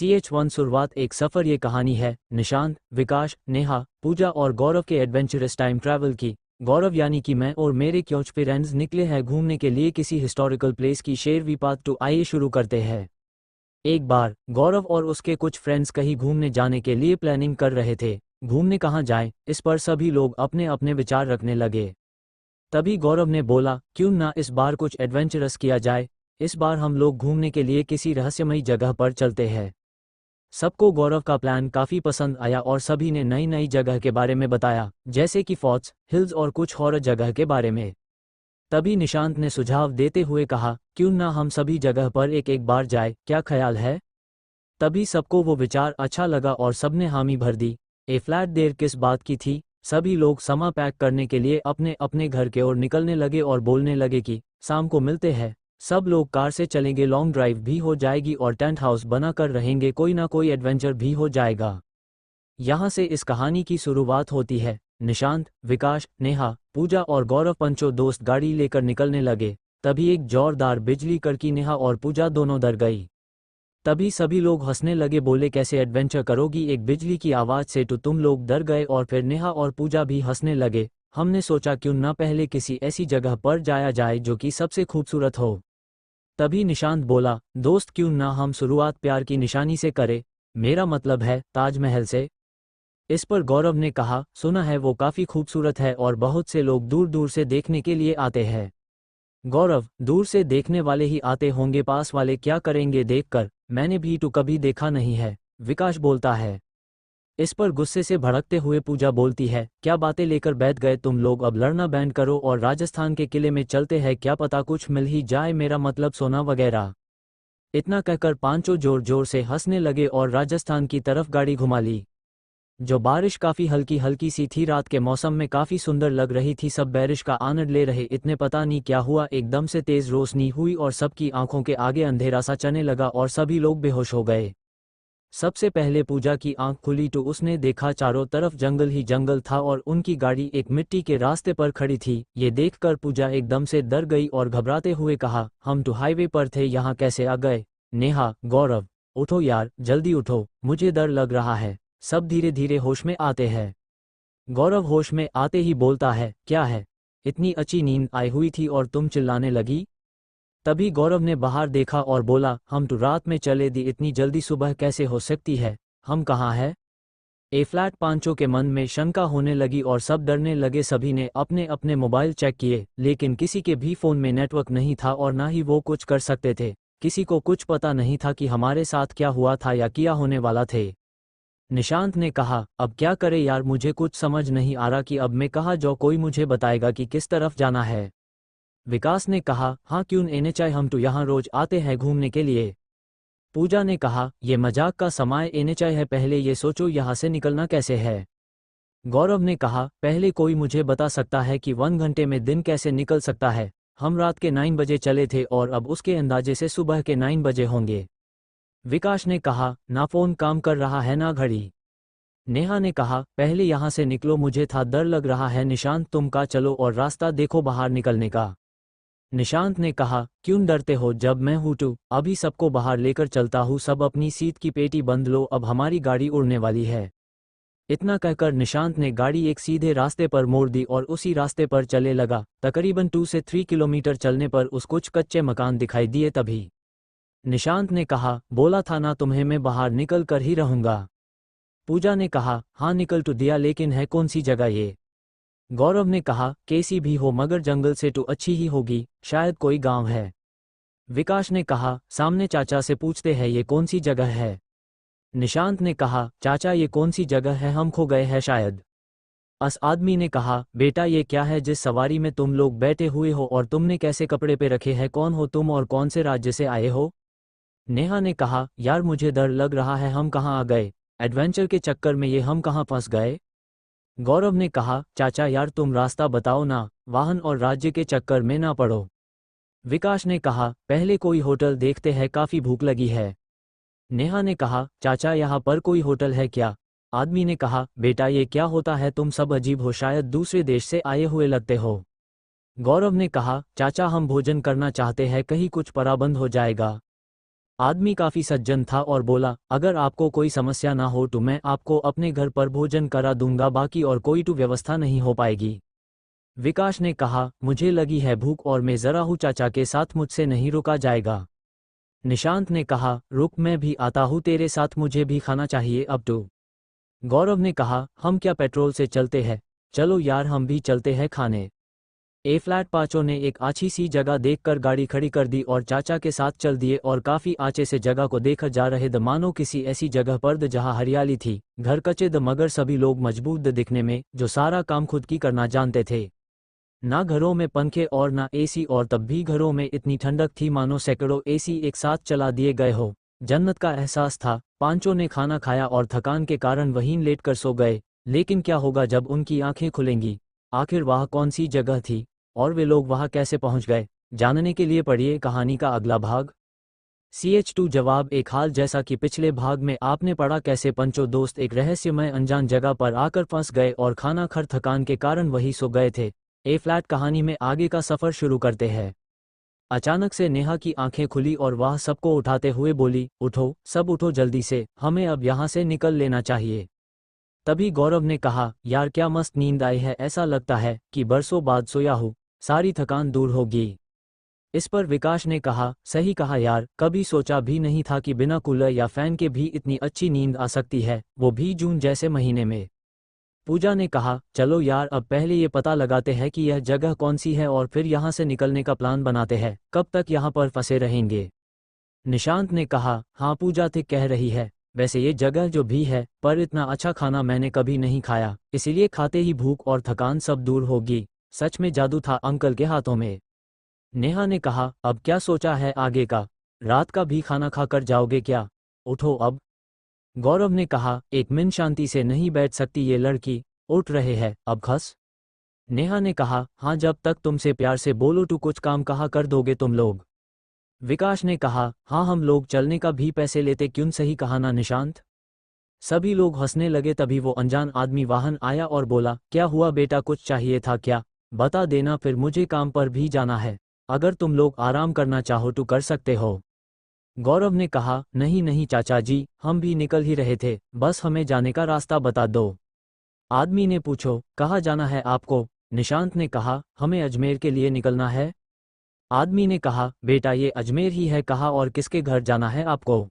CH1 शुरुआत एक सफ़र। ये कहानी है निशांत, विकास, नेहा, पूजा और गौरव के एडवेंचरस टाइम ट्रैवल की। गौरव यानी कि मैं और मेरे कुछ फ्रेंड्स निकले हैं घूमने के लिए किसी हिस्टोरिकल प्लेस की शेरवी पाथ टू। आइए शुरू करते हैं। एक बार गौरव और उसके कुछ फ्रेंड्स कहीं घूमने जाने के लिए प्लानिंग कर रहे थे। घूमने कहाँ जाएं, इस पर सभी लोग अपने अपने विचार रखने लगे। तभी गौरव ने बोला, क्यों ना इस बार कुछ एडवेंचरस किया जाए। इस बार हम लोग घूमने के लिए किसी रहस्यमयी जगह पर चलते हैं। सबको गौरव का प्लान काफ़ी पसंद आया और सभी ने नई नई जगह के बारे में बताया, जैसे कि फोर्ट्स, हिल्स और कुछ और जगह के बारे में। तभी निशांत ने सुझाव देते हुए कहा, क्यों ना हम सभी जगह पर एक एक बार जाए, क्या ख्याल है। तभी सबको वो विचार अच्छा लगा और सबने हामी भर दी। फ्लैट देर किस बात की थी। सभी लोग सामान पैक करने के लिए अपने अपने घर के ओर निकलने लगे और बोलने लगे कि शाम को मिलते हैं। सब लोग कार से चलेंगे, लॉन्ग ड्राइव भी हो जाएगी और टेंट हाउस बनाकर रहेंगे, कोई ना कोई एडवेंचर भी हो जाएगा। यहाँ से इस कहानी की शुरुआत होती है। निशांत, विकास, नेहा, पूजा और गौरव पंचों दोस्त गाड़ी लेकर निकलने लगे। तभी एक जोरदार बिजली कड़की। नेहा और पूजा दोनों डर गई। तभी सभी लोग हंसने लगे, बोले कैसे एडवेंचर करोगी एक बिजली की आवाज़ से। तो तुम लोग डर गए और फिर नेहा और पूजा भी हंसने लगे। हमने सोचा क्यों ना पहले किसी ऐसी जगह पर जाया जाए जो कि सबसे खूबसूरत हो। तभी निशांत बोला, दोस्त क्यों ना हम शुरुआत प्यार की निशानी से करें, मेरा मतलब है ताजमहल से। इस पर गौरव ने कहा, सुना है वो काफ़ी खूबसूरत है और बहुत से लोग दूर दूर से देखने के लिए आते हैं। गौरव, दूर से देखने वाले ही आते होंगे, पास वाले क्या करेंगे देखकर, मैंने भी तो कभी देखा नहीं है, विकास बोलता है। इस पर गुस्से से भड़कते हुए पूजा बोलती है, क्या बातें लेकर बैठ गए तुम लोग, अब लड़ना बैंड करो और राजस्थान के किले में चलते हैं, क्या पता कुछ मिल ही जाए, मेरा मतलब सोना वगैरह। इतना कहकर पांचों जोर जोर से हंसने लगे और राजस्थान की तरफ गाड़ी घुमा ली। जो बारिश काफ़ी हल्की हल्की सी थी, रात के मौसम में काफ़ी सुंदर लग रही थी। सब बारिश का आनंद ले रहे। इतने पता नहीं क्या हुआ, एकदम से तेज़ रोशनी हुई और सबकी आंखों के आगे अंधेरा सा चलने लगा और सभी लोग बेहोश हो गए। सबसे पहले पूजा की आंख खुली तो उसने देखा चारों तरफ जंगल ही जंगल था और उनकी गाड़ी एक मिट्टी के रास्ते पर खड़ी थी। ये देखकर पूजा एकदम से डर गई और घबराते हुए कहा, हम तो हाईवे पर थे, यहाँ कैसे आ गए। नेहा, गौरव, उठो यार, जल्दी उठो, मुझे डर लग रहा है। सब धीरे धीरे होश में आते हैं। गौरव होश में आते ही बोलता है, क्या है, इतनी अच्छी नींद आई हुई थी और तुम चिल्लाने लगी। तभी गौरव ने बाहर देखा और बोला, हम तो रात में चले दी, इतनी जल्दी सुबह कैसे हो सकती है, हम कहाँ हैं। फ्लैट पांचों के मन में शंका होने लगी और सब डरने लगे। सभी ने अपने अपने मोबाइल चेक किए, लेकिन किसी के भी फ़ोन में नेटवर्क नहीं था और ना ही वो कुछ कर सकते थे। किसी को कुछ पता नहीं था कि हमारे साथ क्या हुआ था या क्या होने वाला थे। निशांत ने कहा, अब क्या करे यार, मुझे कुछ समझ नहीं आ रहा कि अब मैं कहाँ जाऊँ, कोई मुझे बताएगा कि किस तरफ जाना है। विकास ने कहा, हाँ क्यों नहीं चाहे, हम तो यहाँ रोज आते हैं घूमने के लिए। पूजा ने कहा, ये मजाक का समय एने चाहे है, पहले ये सोचो यहाँ से निकलना कैसे है। गौरव ने कहा, पहले कोई मुझे बता सकता है कि 1 घंटे में दिन कैसे निकल सकता है। हम रात के 9 बजे चले थे और अब उसके अंदाजे से सुबह के 9 बजे होंगे। विकास ने कहा, ना फोन काम कर रहा है ना घड़ी। नेहा ने कहा, पहले यहाँ से निकलो, मुझे था डर लग रहा है। निशांत, तुम का चलो और रास्ता देखो बाहर निकलने का। निशांत ने कहा, क्यों डरते हो, जब मैं हूँ तो अभी सबको बाहर लेकर चलता हूँ, सब अपनी सीट की पेटी बंद लो, अब हमारी गाड़ी उड़ने वाली है। इतना कहकर निशांत ने गाड़ी एक सीधे रास्ते पर मोड़ दी और उसी रास्ते पर चले लगा। तकरीबन 2 से 3 किलोमीटर चलने पर उस कुछ कच्चे मकान दिखाई दिए। तभी निशांत ने कहा, बोला था ना तुम्हें, मैं बाहर निकल कर ही रहूंगा। पूजा ने कहा, हाँ निकल तो दिया, लेकिन है कौन सी जगह ये। गौरव ने कहा, कैसी भी हो मगर जंगल से तो अच्छी ही होगी, शायद कोई गांव है। विकास ने कहा, सामने चाचा से पूछते हैं ये कौन सी जगह है। निशांत ने कहा, चाचा ये कौन सी जगह है, हम खो गए हैं शायद। अस आदमी ने कहा, बेटा ये क्या है जिस सवारी में तुम लोग बैठे हुए हो और तुमने कैसे कपड़े पे रखे हैं, कौन हो तुम और कौन से राज्य से आए हो। नेहा ने कहा, यार मुझे डर लग रहा है, हम कहाँ आ गए, एडवेंचर के चक्कर में ये हम कहाँ फंस गए। गौरव ने कहा, चाचा यार तुम रास्ता बताओ ना, वाहन और राज्य के चक्कर में ना पड़ो। विकास ने कहा, पहले कोई होटल देखते हैं, काफ़ी भूख लगी है। नेहा ने कहा, चाचा यहाँ पर कोई होटल है क्या। आदमी ने कहा, बेटा ये क्या होता है, तुम सब अजीब हो, शायद दूसरे देश से आए हुए लगते हो। गौरव ने कहा, चाचा हम भोजन करना चाहते हैं, कहीं कुछ प्रबंध हो जाएगा। आदमी काफी सज्जन था और बोला, अगर आपको कोई समस्या ना हो तो मैं आपको अपने घर पर भोजन करा दूंगा, बाकी और कोई तो व्यवस्था नहीं हो पाएगी। विकास ने कहा, मुझे लगी है भूख और मैं जरा हूँ चाचा के साथ, मुझसे नहीं रुका जाएगा। निशांत ने कहा, रुक मैं भी आता हूँ तेरे साथ, मुझे भी खाना चाहिए अब तो। गौरव ने कहा, हम क्या पेट्रोल से चलते हैं, चलो यार हम भी चलते हैं खाने। ए फ्लैट पांचों ने एक अच्छी सी जगह देखकर गाड़ी खड़ी कर दी और चाचा के साथ चल दिए और काफी आंचे से जगह को देखा जा रहे द मानो किसी ऐसी जगह पर द जहां हरियाली थी, घर कच्चे द मगर सभी लोग मजबूत द दिखने में, जो सारा काम खुद की करना जानते थे। ना घरों में पंखे और ना एसी, और तब भी घरों में इतनी ठंडक थी मानो सैकड़ों एसी एक साथ चला दिए गए हो। जन्नत का एहसास था। पांचों ने खाना खाया और थकान के कारण वहीं लेटकर सो गए। लेकिन क्या होगा जब उनकी आंखें खुलेंगी? आखिर वह कौन सी जगह थी और वे लोग वहां कैसे पहुंच गए? जानने के लिए पढ़िए कहानी का अगला भाग। CH2 जवाब एक हाल जैसा कि पिछले भाग में आपने पढ़ा कैसे पंचो दोस्त एक रहस्यमय अनजान जगह पर आकर फंस गए और खाना खर थकान के कारण वही सो गए थे। ए फ्लैट कहानी में आगे का सफर शुरू करते हैं। अचानक से नेहा की आंखें खुली और वह सबको उठाते हुए बोली, उठो सब उठो जल्दी से, हमें अब यहाँ से निकल लेना चाहिए। तभी गौरव ने कहा, यार क्या मस्त नींद आई है, ऐसा लगता है कि बरसों बाद सोया हूँ, सारी थकान दूर होगी। इस पर विकास ने कहा, सही कहा यार, कभी सोचा भी नहीं था कि बिना कूलर या फैन के भी इतनी अच्छी नींद आ सकती है, वो भी जून जैसे महीने में। पूजा ने कहा, चलो यार अब पहले ये पता लगाते हैं कि यह जगह कौन सी है और फिर यहाँ से निकलने का प्लान बनाते हैं, कब तक यहाँ पर फंसे रहेंगे। निशांत ने कहा, हाँ पूजा ठीक कह रही है, वैसे ये जगह जो भी है, पर इतना अच्छा खाना मैंने कभी नहीं खाया, इसीलिए खाते ही भूख और थकान सब दूर होगी। सच में जादू था अंकल के हाथों में। नेहा ने कहा, अब क्या सोचा है आगे का? रात का भी खाना खाकर जाओगे क्या? उठो अब। गौरव ने कहा, एक मिनट शांति से नहीं बैठ सकती ये लड़की, उठ रहे हैं अब खस। नेहा ने कहा, हाँ जब तक तुमसे प्यार से बोलो तो कुछ काम कहा कर दोगे तुम लोग। विकास ने कहा, हाँ हम लोग चलने का भी पैसे लेते क्यों, सही कहा ना निशांत। सभी लोग हंसने लगे। तभी वो अनजान आदमी वाहन आया और बोला, क्या हुआ बेटा, कुछ चाहिए था क्या? बता देना, फिर मुझे काम पर भी जाना है। अगर तुम लोग आराम करना चाहो तो कर सकते हो। गौरव ने कहा, नहीं नहीं चाचा जी, हम भी निकल ही रहे थे, बस हमें जाने का रास्ता बता दो। आदमी ने पूछो, कहाँ जाना है आपको? निशांत ने कहा, हमें अजमेर के लिए निकलना है। आदमी ने कहा, बेटा ये अजमेर ही है कहा, और किसके घर जाना है आपको?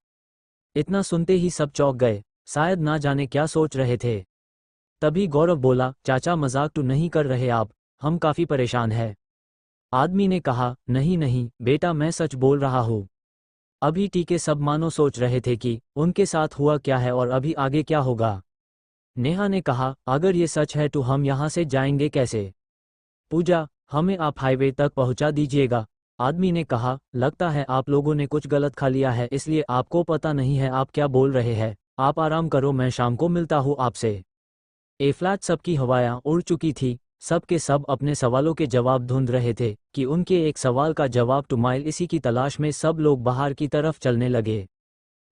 इतना सुनते ही सब चौंक गए, शायद ना जाने क्या सोच रहे थे। तभी गौरव बोला, चाचा मजाक तो नहीं कर रहे आप, हम काफी परेशान हैं। आदमी ने कहा, नहीं नहीं बेटा मैं सच बोल रहा हूँ। अभी टीके सब मानो सोच रहे थे कि उनके साथ हुआ क्या है और अभी आगे क्या होगा। नेहा ने कहा, अगर ये सच है तो हम यहाँ से जाएंगे कैसे? पूजा, हमें आप हाईवे तक पहुँचा दीजिएगा। आदमी ने कहा, लगता है आप लोगों ने कुछ गलत खा लिया है, इसलिए आपको पता नहीं है आप क्या बोल रहे हैं। आप आराम करो, मैं शाम को मिलता हूँ आपसे। ए फ्लैट सबकी हवायां उड़ चुकी थी। सब के सब अपने सवालों के जवाब ढूंढ रहे थे कि उनके एक सवाल का जवाब टुमाइल, इसी की तलाश में सब लोग बाहर की तरफ चलने लगे।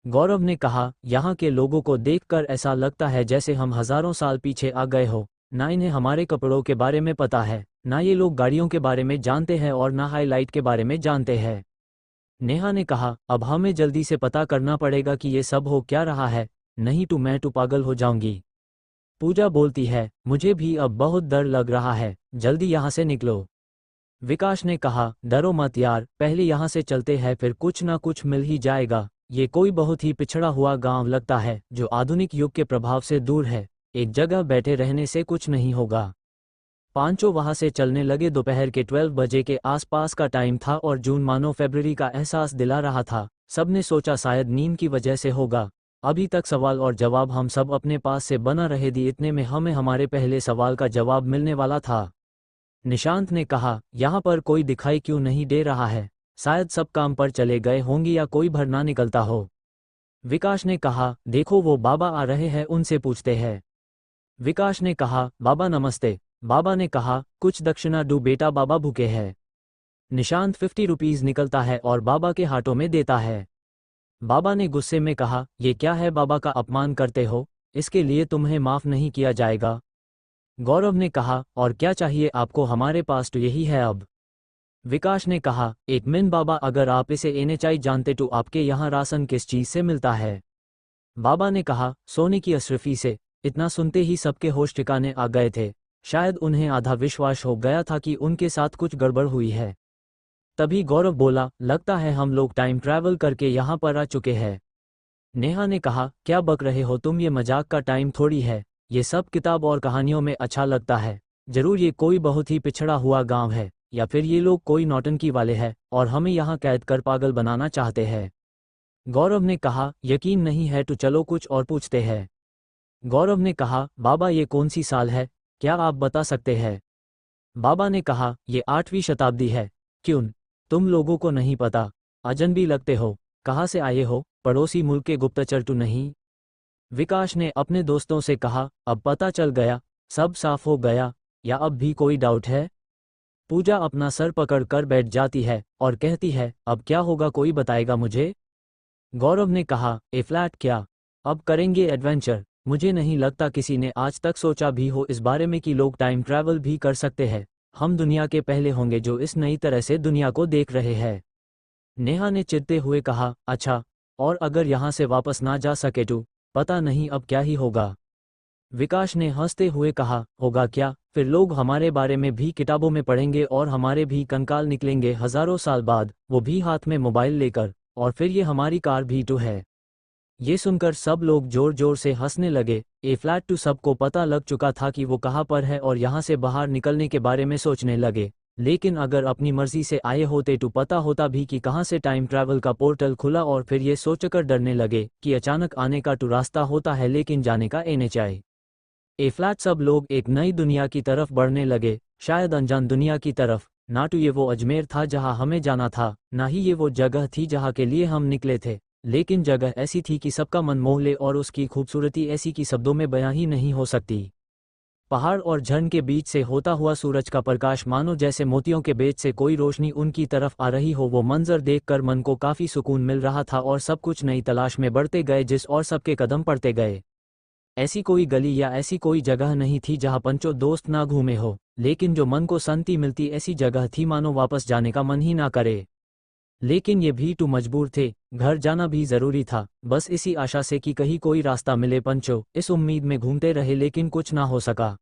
गौरव ने कहा, यहाँ के लोगों को देखकर ऐसा लगता है जैसे हम हजारों साल पीछे आ गए हो। ना इन्हें हमारे कपड़ों के बारे में पता है, ना ये लोग गाड़ियों के बारे में जानते हैं और ना हाईलाइट के बारे में जानते हैं। नेहा ने कहा, अब हमें जल्दी से पता करना पड़ेगा कि ये सब हो क्या रहा है, नहीं तो मैं तो पागल हो जाऊंगी। पूजा बोलती है, मुझे भी अब बहुत डर लग रहा है, जल्दी यहाँ से निकलो। विकास ने कहा, डरो मत यार, पहले यहाँ से चलते हैं, फिर कुछ ना कुछ मिल ही जाएगा। ये कोई बहुत ही पिछड़ा हुआ गांव लगता है जो आधुनिक युग के प्रभाव से दूर है। एक जगह बैठे रहने से कुछ नहीं होगा। पांचों वहां से चलने लगे। दोपहर के 12 बजे के आसपास का टाइम था और जून मानो फरवरी का एहसास दिला रहा था। सबने सोचा शायद नींद की वजह से होगा। अभी तक सवाल और जवाब हम सब अपने पास से बना रहे थे, इतने में हमें हमारे पहले सवाल का जवाब मिलने वाला था। निशांत ने कहा, यहाँ पर कोई दिखाई क्यों नहीं दे रहा है? शायद सब काम पर चले गए होंगे या कोई भर ना निकलता हो। विकास ने कहा, देखो वो बाबा आ रहे हैं, उनसे पूछते हैं। विकास ने कहा, बाबा नमस्ते। बाबा ने कहा, कुछ दक्षिणा दो बेटा, बाबा भूखे हैं। निशांत 50 रुपीज निकलता है और बाबा के हाथों में देता है। बाबा ने गुस्से में कहा, ये क्या है, बाबा का अपमान करते हो, इसके लिए तुम्हें माफ नहीं किया जाएगा। गौरव ने कहा, और क्या चाहिए आपको, हमारे पास तो यही है अब। विकास ने कहा, एक मिनट बाबा, अगर आप इसे एनएचआई जानते तो आपके यहाँ राशन किस चीज़ से मिलता है? बाबा ने कहा, सोने की अशरफी से। इतना सुनते ही सबके होश ठिकाने आ गए थे। शायद उन्हें आधा विश्वास हो गया था कि उनके साथ कुछ गड़बड़ हुई है। तभी गौरव बोला, लगता है हम लोग टाइम ट्रैवल करके यहाँ पर आ चुके हैं। नेहा ने कहा, क्या बक रहे हो तुम, ये मजाक का टाइम थोड़ी है। ये सब किताब और कहानियों में अच्छा लगता है। जरूर ये कोई बहुत ही पिछड़ा हुआ गांव है, या फिर ये लोग कोई नौटंकी वाले हैं और हमें यहाँ कैद कर पागल बनाना चाहते हैं। गौरव ने कहा, यकीन नहीं है तो चलो कुछ और पूछते हैं। गौरव ने कहा, बाबा ये कौन सी साल है, क्या आप बता सकते हैं? बाबा ने कहा, ये 8वीं शताब्दी है। क्यों, तुम लोगों को नहीं पता? अजनबी लगते हो। कहाँ से आए हो, पड़ोसी मुल्क के गुप्तचर तो नहीं? विकास ने अपने दोस्तों से कहा, अब पता चल गया, सब साफ हो गया, या अब भी कोई डाउट है? पूजा अपना सर पकड़ कर बैठ जाती है और कहती है, अब क्या होगा, कोई बताएगा मुझे? गौरव ने कहा, ए फ्लैट क्या? अब करेंगे एडवेंचर। मुझे नहीं लगता किसी ने आज तक सोचा भी हो इस बारे में कि लोग टाइम ट्रैवल भी कर सकते हैं। हम दुनिया के पहले होंगे जो इस नई तरह से दुनिया को देख रहे हैं। नेहा ने चिढ़ते हुए कहा, अच्छा, और अगर यहाँ से वापस ना जा सके तो? पता नहीं अब क्या ही होगा। विकास ने हंसते हुए कहा, होगा क्या, फिर लोग हमारे बारे में भी किताबों में पढ़ेंगे और हमारे भी कंकाल निकलेंगे हजारों साल बाद, वो भी हाथ में मोबाइल लेकर, और फिर ये हमारी कार भी तो है। ये सुनकर सब लोग जोर जोर से हंसने लगे। ए फ्लैट टू सबको पता लग चुका था कि वो कहाँ पर है और यहाँ से बाहर निकलने के बारे में सोचने लगे। लेकिन अगर अपनी मर्जी से आए होते तो पता होता भी कि कहाँ से टाइम ट्रैवल का पोर्टल खुला, और फिर ये सोचकर डरने लगे कि अचानक आने का तो रास्ता होता है लेकिन जाने का एनएचआई। ए फ्लैट सब लोग एक नई दुनिया की तरफ बढ़ने लगे, शायद अनजान दुनिया की तरफ। ना तो ये वो अजमेर था जहाँ हमें जाना था, ना ही ये वो जगह थी जहाँ के लिए हम निकले थे, लेकिन जगह ऐसी थी कि सबका मन मोह ले और उसकी खूबसूरती ऐसी कि शब्दों में बयां ही नहीं हो सकती। पहाड़ और झरन के बीच से होता हुआ सूरज का प्रकाश मानो जैसे मोतियों के बीच से कोई रोशनी उनकी तरफ आ रही हो। वो मंजर देखकर मन को काफी सुकून मिल रहा था और सब कुछ नई तलाश में बढ़ते गए जिस और सबके कदम पड़ते गए। ऐसी कोई गली या ऐसी कोई जगह नहीं थी जहां पंचों दोस्त ना घूमे हो, लेकिन जो मन को शांति मिलती ऐसी जगह थी मानो वापस जाने का मन ही ना करे। लेकिन ये भी तो मजबूर थे, घर जाना भी जरूरी था, बस इसी आशा से कि कहीं कोई रास्ता मिले। पंचो इस उम्मीद में घूमते रहे लेकिन कुछ ना हो सका।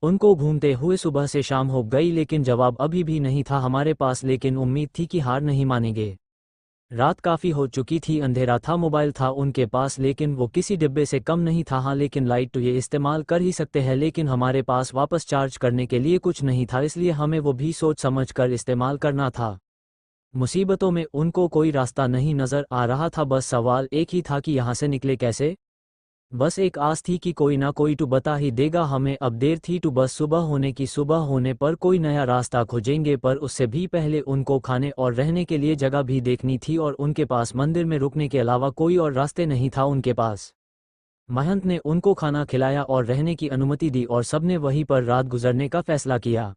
उनको घूमते हुए सुबह से शाम हो गई लेकिन जवाब अभी भी नहीं था हमारे पास, लेकिन उम्मीद थी कि हार नहीं मानेंगे। रात काफ़ी हो चुकी थी, अंधेरा था, मोबाइल था उनके पास लेकिन वो किसी डिब्बे से कम नहीं था। हाँ, लेकिन लाइट तो ये इस्तेमाल कर ही सकते हैं, लेकिन हमारे पास वापस चार्ज करने के लिए कुछ नहीं था, इसलिए हमें वो भी सोच समझ कर इस्तेमाल करना था। मुसीबतों में उनको कोई रास्ता नहीं नजर आ रहा था, बस सवाल एक ही था कि यहाँ से निकले कैसे। बस एक आस थी कि कोई ना कोई तो बता ही देगा हमें। अब देर थी तो बस सुबह होने की, सुबह होने पर कोई नया रास्ता खोजेंगे, पर उससे भी पहले उनको खाने और रहने के लिए जगह भी देखनी थी और उनके पास मंदिर में रुकने के अलावा कोई और रास्ते नहीं था उनके पास। महंत ने उनको खाना खिलाया और रहने की अनुमति दी और सबने वहीं पर रात गुजरने का फैसला किया।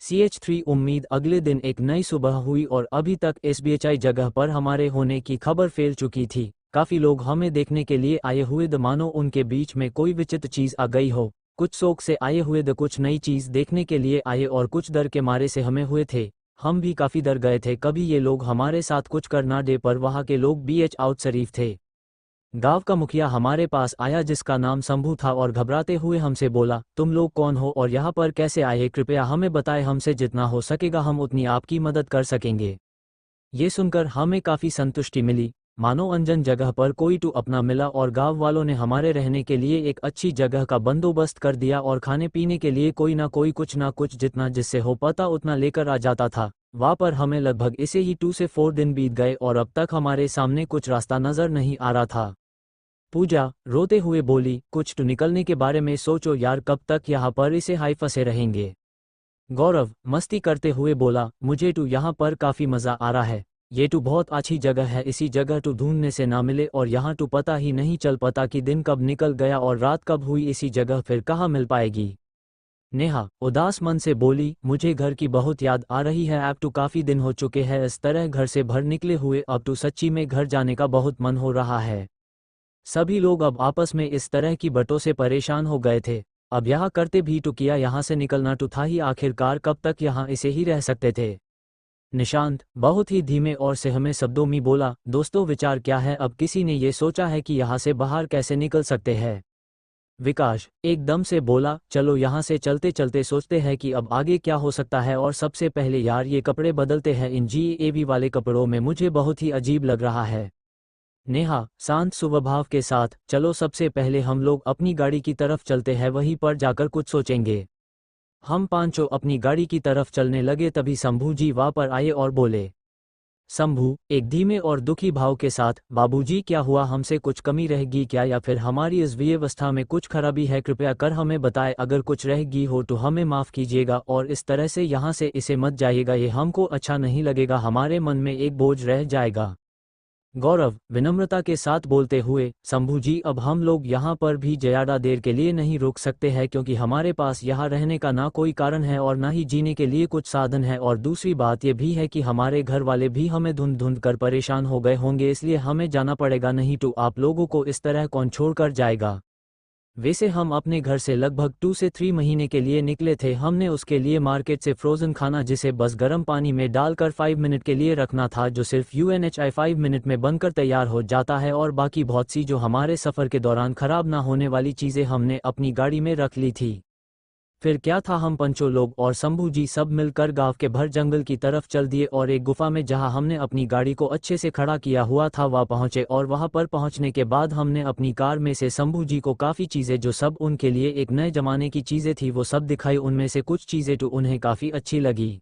CH3 उम्मीद। अगले दिन एक नई सुबह हुई और अभी तक SBHI जगह पर हमारे होने की खबर फैल चुकी थी। काफी लोग हमें देखने के लिए आए हुए द, मानो उनके बीच में कोई विचित्र चीज आ गई हो। कुछ शौक से आए हुए द, कुछ नई चीज देखने के लिए आए और कुछ डर के मारे से हमें हुए थे। हम भी काफी डर गए थे कभी ये लोग हमारे साथ कुछ कर ना दे, पर वहाँ के लोग BH आउट शरीफ थे। गांव का मुखिया हमारे पास आया जिसका नाम शंभू था और घबराते हुए हमसे बोला, तुम लोग कौन हो और यहाँ पर कैसे आए, कृपया हमें बताएं, हमसे जितना हो सकेगा हम उतनी आपकी मदद कर सकेंगे। ये सुनकर हमें काफ़ी संतुष्टि मिली, मानो अनजान जगह पर कोई तो अपना मिला और गांव वालों ने हमारे रहने के लिए एक अच्छी जगह का बंदोबस्त कर दिया और खाने पीने के लिए कोई ना कोई कुछ ना कुछ जितना जिससे हो पाता उतना लेकर आ जाता था। वहाँ पर हमें लगभग इसे ही 2 से 4 दिन बीत गए और अब तक हमारे सामने कुछ रास्ता नजर नहीं आ रहा था। पूजा रोते हुए बोली, कुछ तो निकलने के बारे में सोचो यार, कब तक यहाँ पर इसे हाई फंसे रहेंगे। गौरव मस्ती करते हुए बोला, मुझे तो यहाँ पर काफ़ी मज़ा आ रहा है, ये तो बहुत अच्छी जगह है, इसी जगह तो ढूंढने से ना मिले और यहाँ तो पता ही नहीं चल पाता कि दिन कब निकल गया और रात कब हुई, इसी जगह फिर कहाँ मिल पाएगी। नेहा उदास मन से बोली, मुझे घर की बहुत याद आ रही है, अब तो काफ़ी दिन हो चुके हैं इस तरह घर से भर निकले हुए, अब तो सच्ची में घर जाने का बहुत मन हो रहा है। सभी लोग अब आपस में इस तरह की बातों से परेशान हो गए थे। अब यहाँ करते भी तो किया, यहाँ से निकलना तो था ही, आखिरकार कब तक यहाँ इसे ही रह सकते थे। निशांत बहुत ही धीमे और सहमे शब्दों में बोला, दोस्तों विचार क्या है, अब किसी ने ये सोचा है कि यहाँ से बाहर कैसे निकल सकते हैं? विकास एकदम से बोला, चलो यहाँ से चलते चलते सोचते हैं कि अब आगे क्या हो सकता है, और सबसे पहले यार ये कपड़े बदलते हैं, इन GAV वाले कपड़ों में मुझे बहुत ही अजीब लग रहा है। नेहा शांत स्वभाव के साथ, चलो सबसे पहले हम लोग अपनी गाड़ी की तरफ चलते हैं, वहीं पर जाकर कुछ सोचेंगे। हम पांचों अपनी गाड़ी की तरफ चलने लगे, तभी शंभू जी वहां पर आए और बोले। शंभू एक धीमे और दुखी भाव के साथ, बाबूजी क्या हुआ, हमसे कुछ कमी रहेगी क्या, या फिर हमारी इस व्यवस्था में कुछ खराबी है, कृपया कर हमें बताएं, अगर कुछ रहेगी हो तो हमें माफ़ कीजिएगा, और इस तरह से यहाँ से इसे मत जाइएगा, ये हमको अच्छा नहीं लगेगा, हमारे मन में एक बोझ रह जाएगा। गौरव विनम्रता के साथ बोलते हुए, शंभू जी अब हम लोग यहाँ पर भी ज़्यादा देर के लिए नहीं रुक सकते हैं, क्योंकि हमारे पास यहाँ रहने का ना कोई कारण है और ना ही जीने के लिए कुछ साधन है, और दूसरी बात ये भी है कि हमारे घर वाले भी हमें ढूंढ ढूंढ कर परेशान हो गए होंगे, इसलिए हमें जाना पड़ेगा, नहीं तो आप लोगों को इस तरह कौन छोड़ कर जाएगा। वैसे हम अपने घर से लगभग 2 से 3 महीने के लिए निकले थे, हमने उसके लिए मार्केट से फ्रोज़न खाना जिसे बस गर्म पानी में डालकर 5 मिनट के लिए रखना था, जो सिर्फ UNHI 5 मिनट में बनकर तैयार हो जाता है, और बाकी बहुत सी जो हमारे सफ़र के दौरान ख़राब ना होने वाली चीज़ें हमने अपनी गाड़ी में रख ली थी। फिर क्या था, हम पंचों लोग और शंभू जी सब मिलकर गांव के भर जंगल की तरफ चल दिए, और एक गुफा में जहां हमने अपनी गाड़ी को अच्छे से खड़ा किया हुआ था वहां पहुंचे, और वहां पर पहुंचने के बाद हमने अपनी कार में से शंभू जी को काफ़ी चीज़ें जो सब उनके लिए एक नए जमाने की चीज़ें थी वो सब दिखाई, उनमें से कुछ चीज़ें तो उन्हें काफ़ी अच्छी लगी,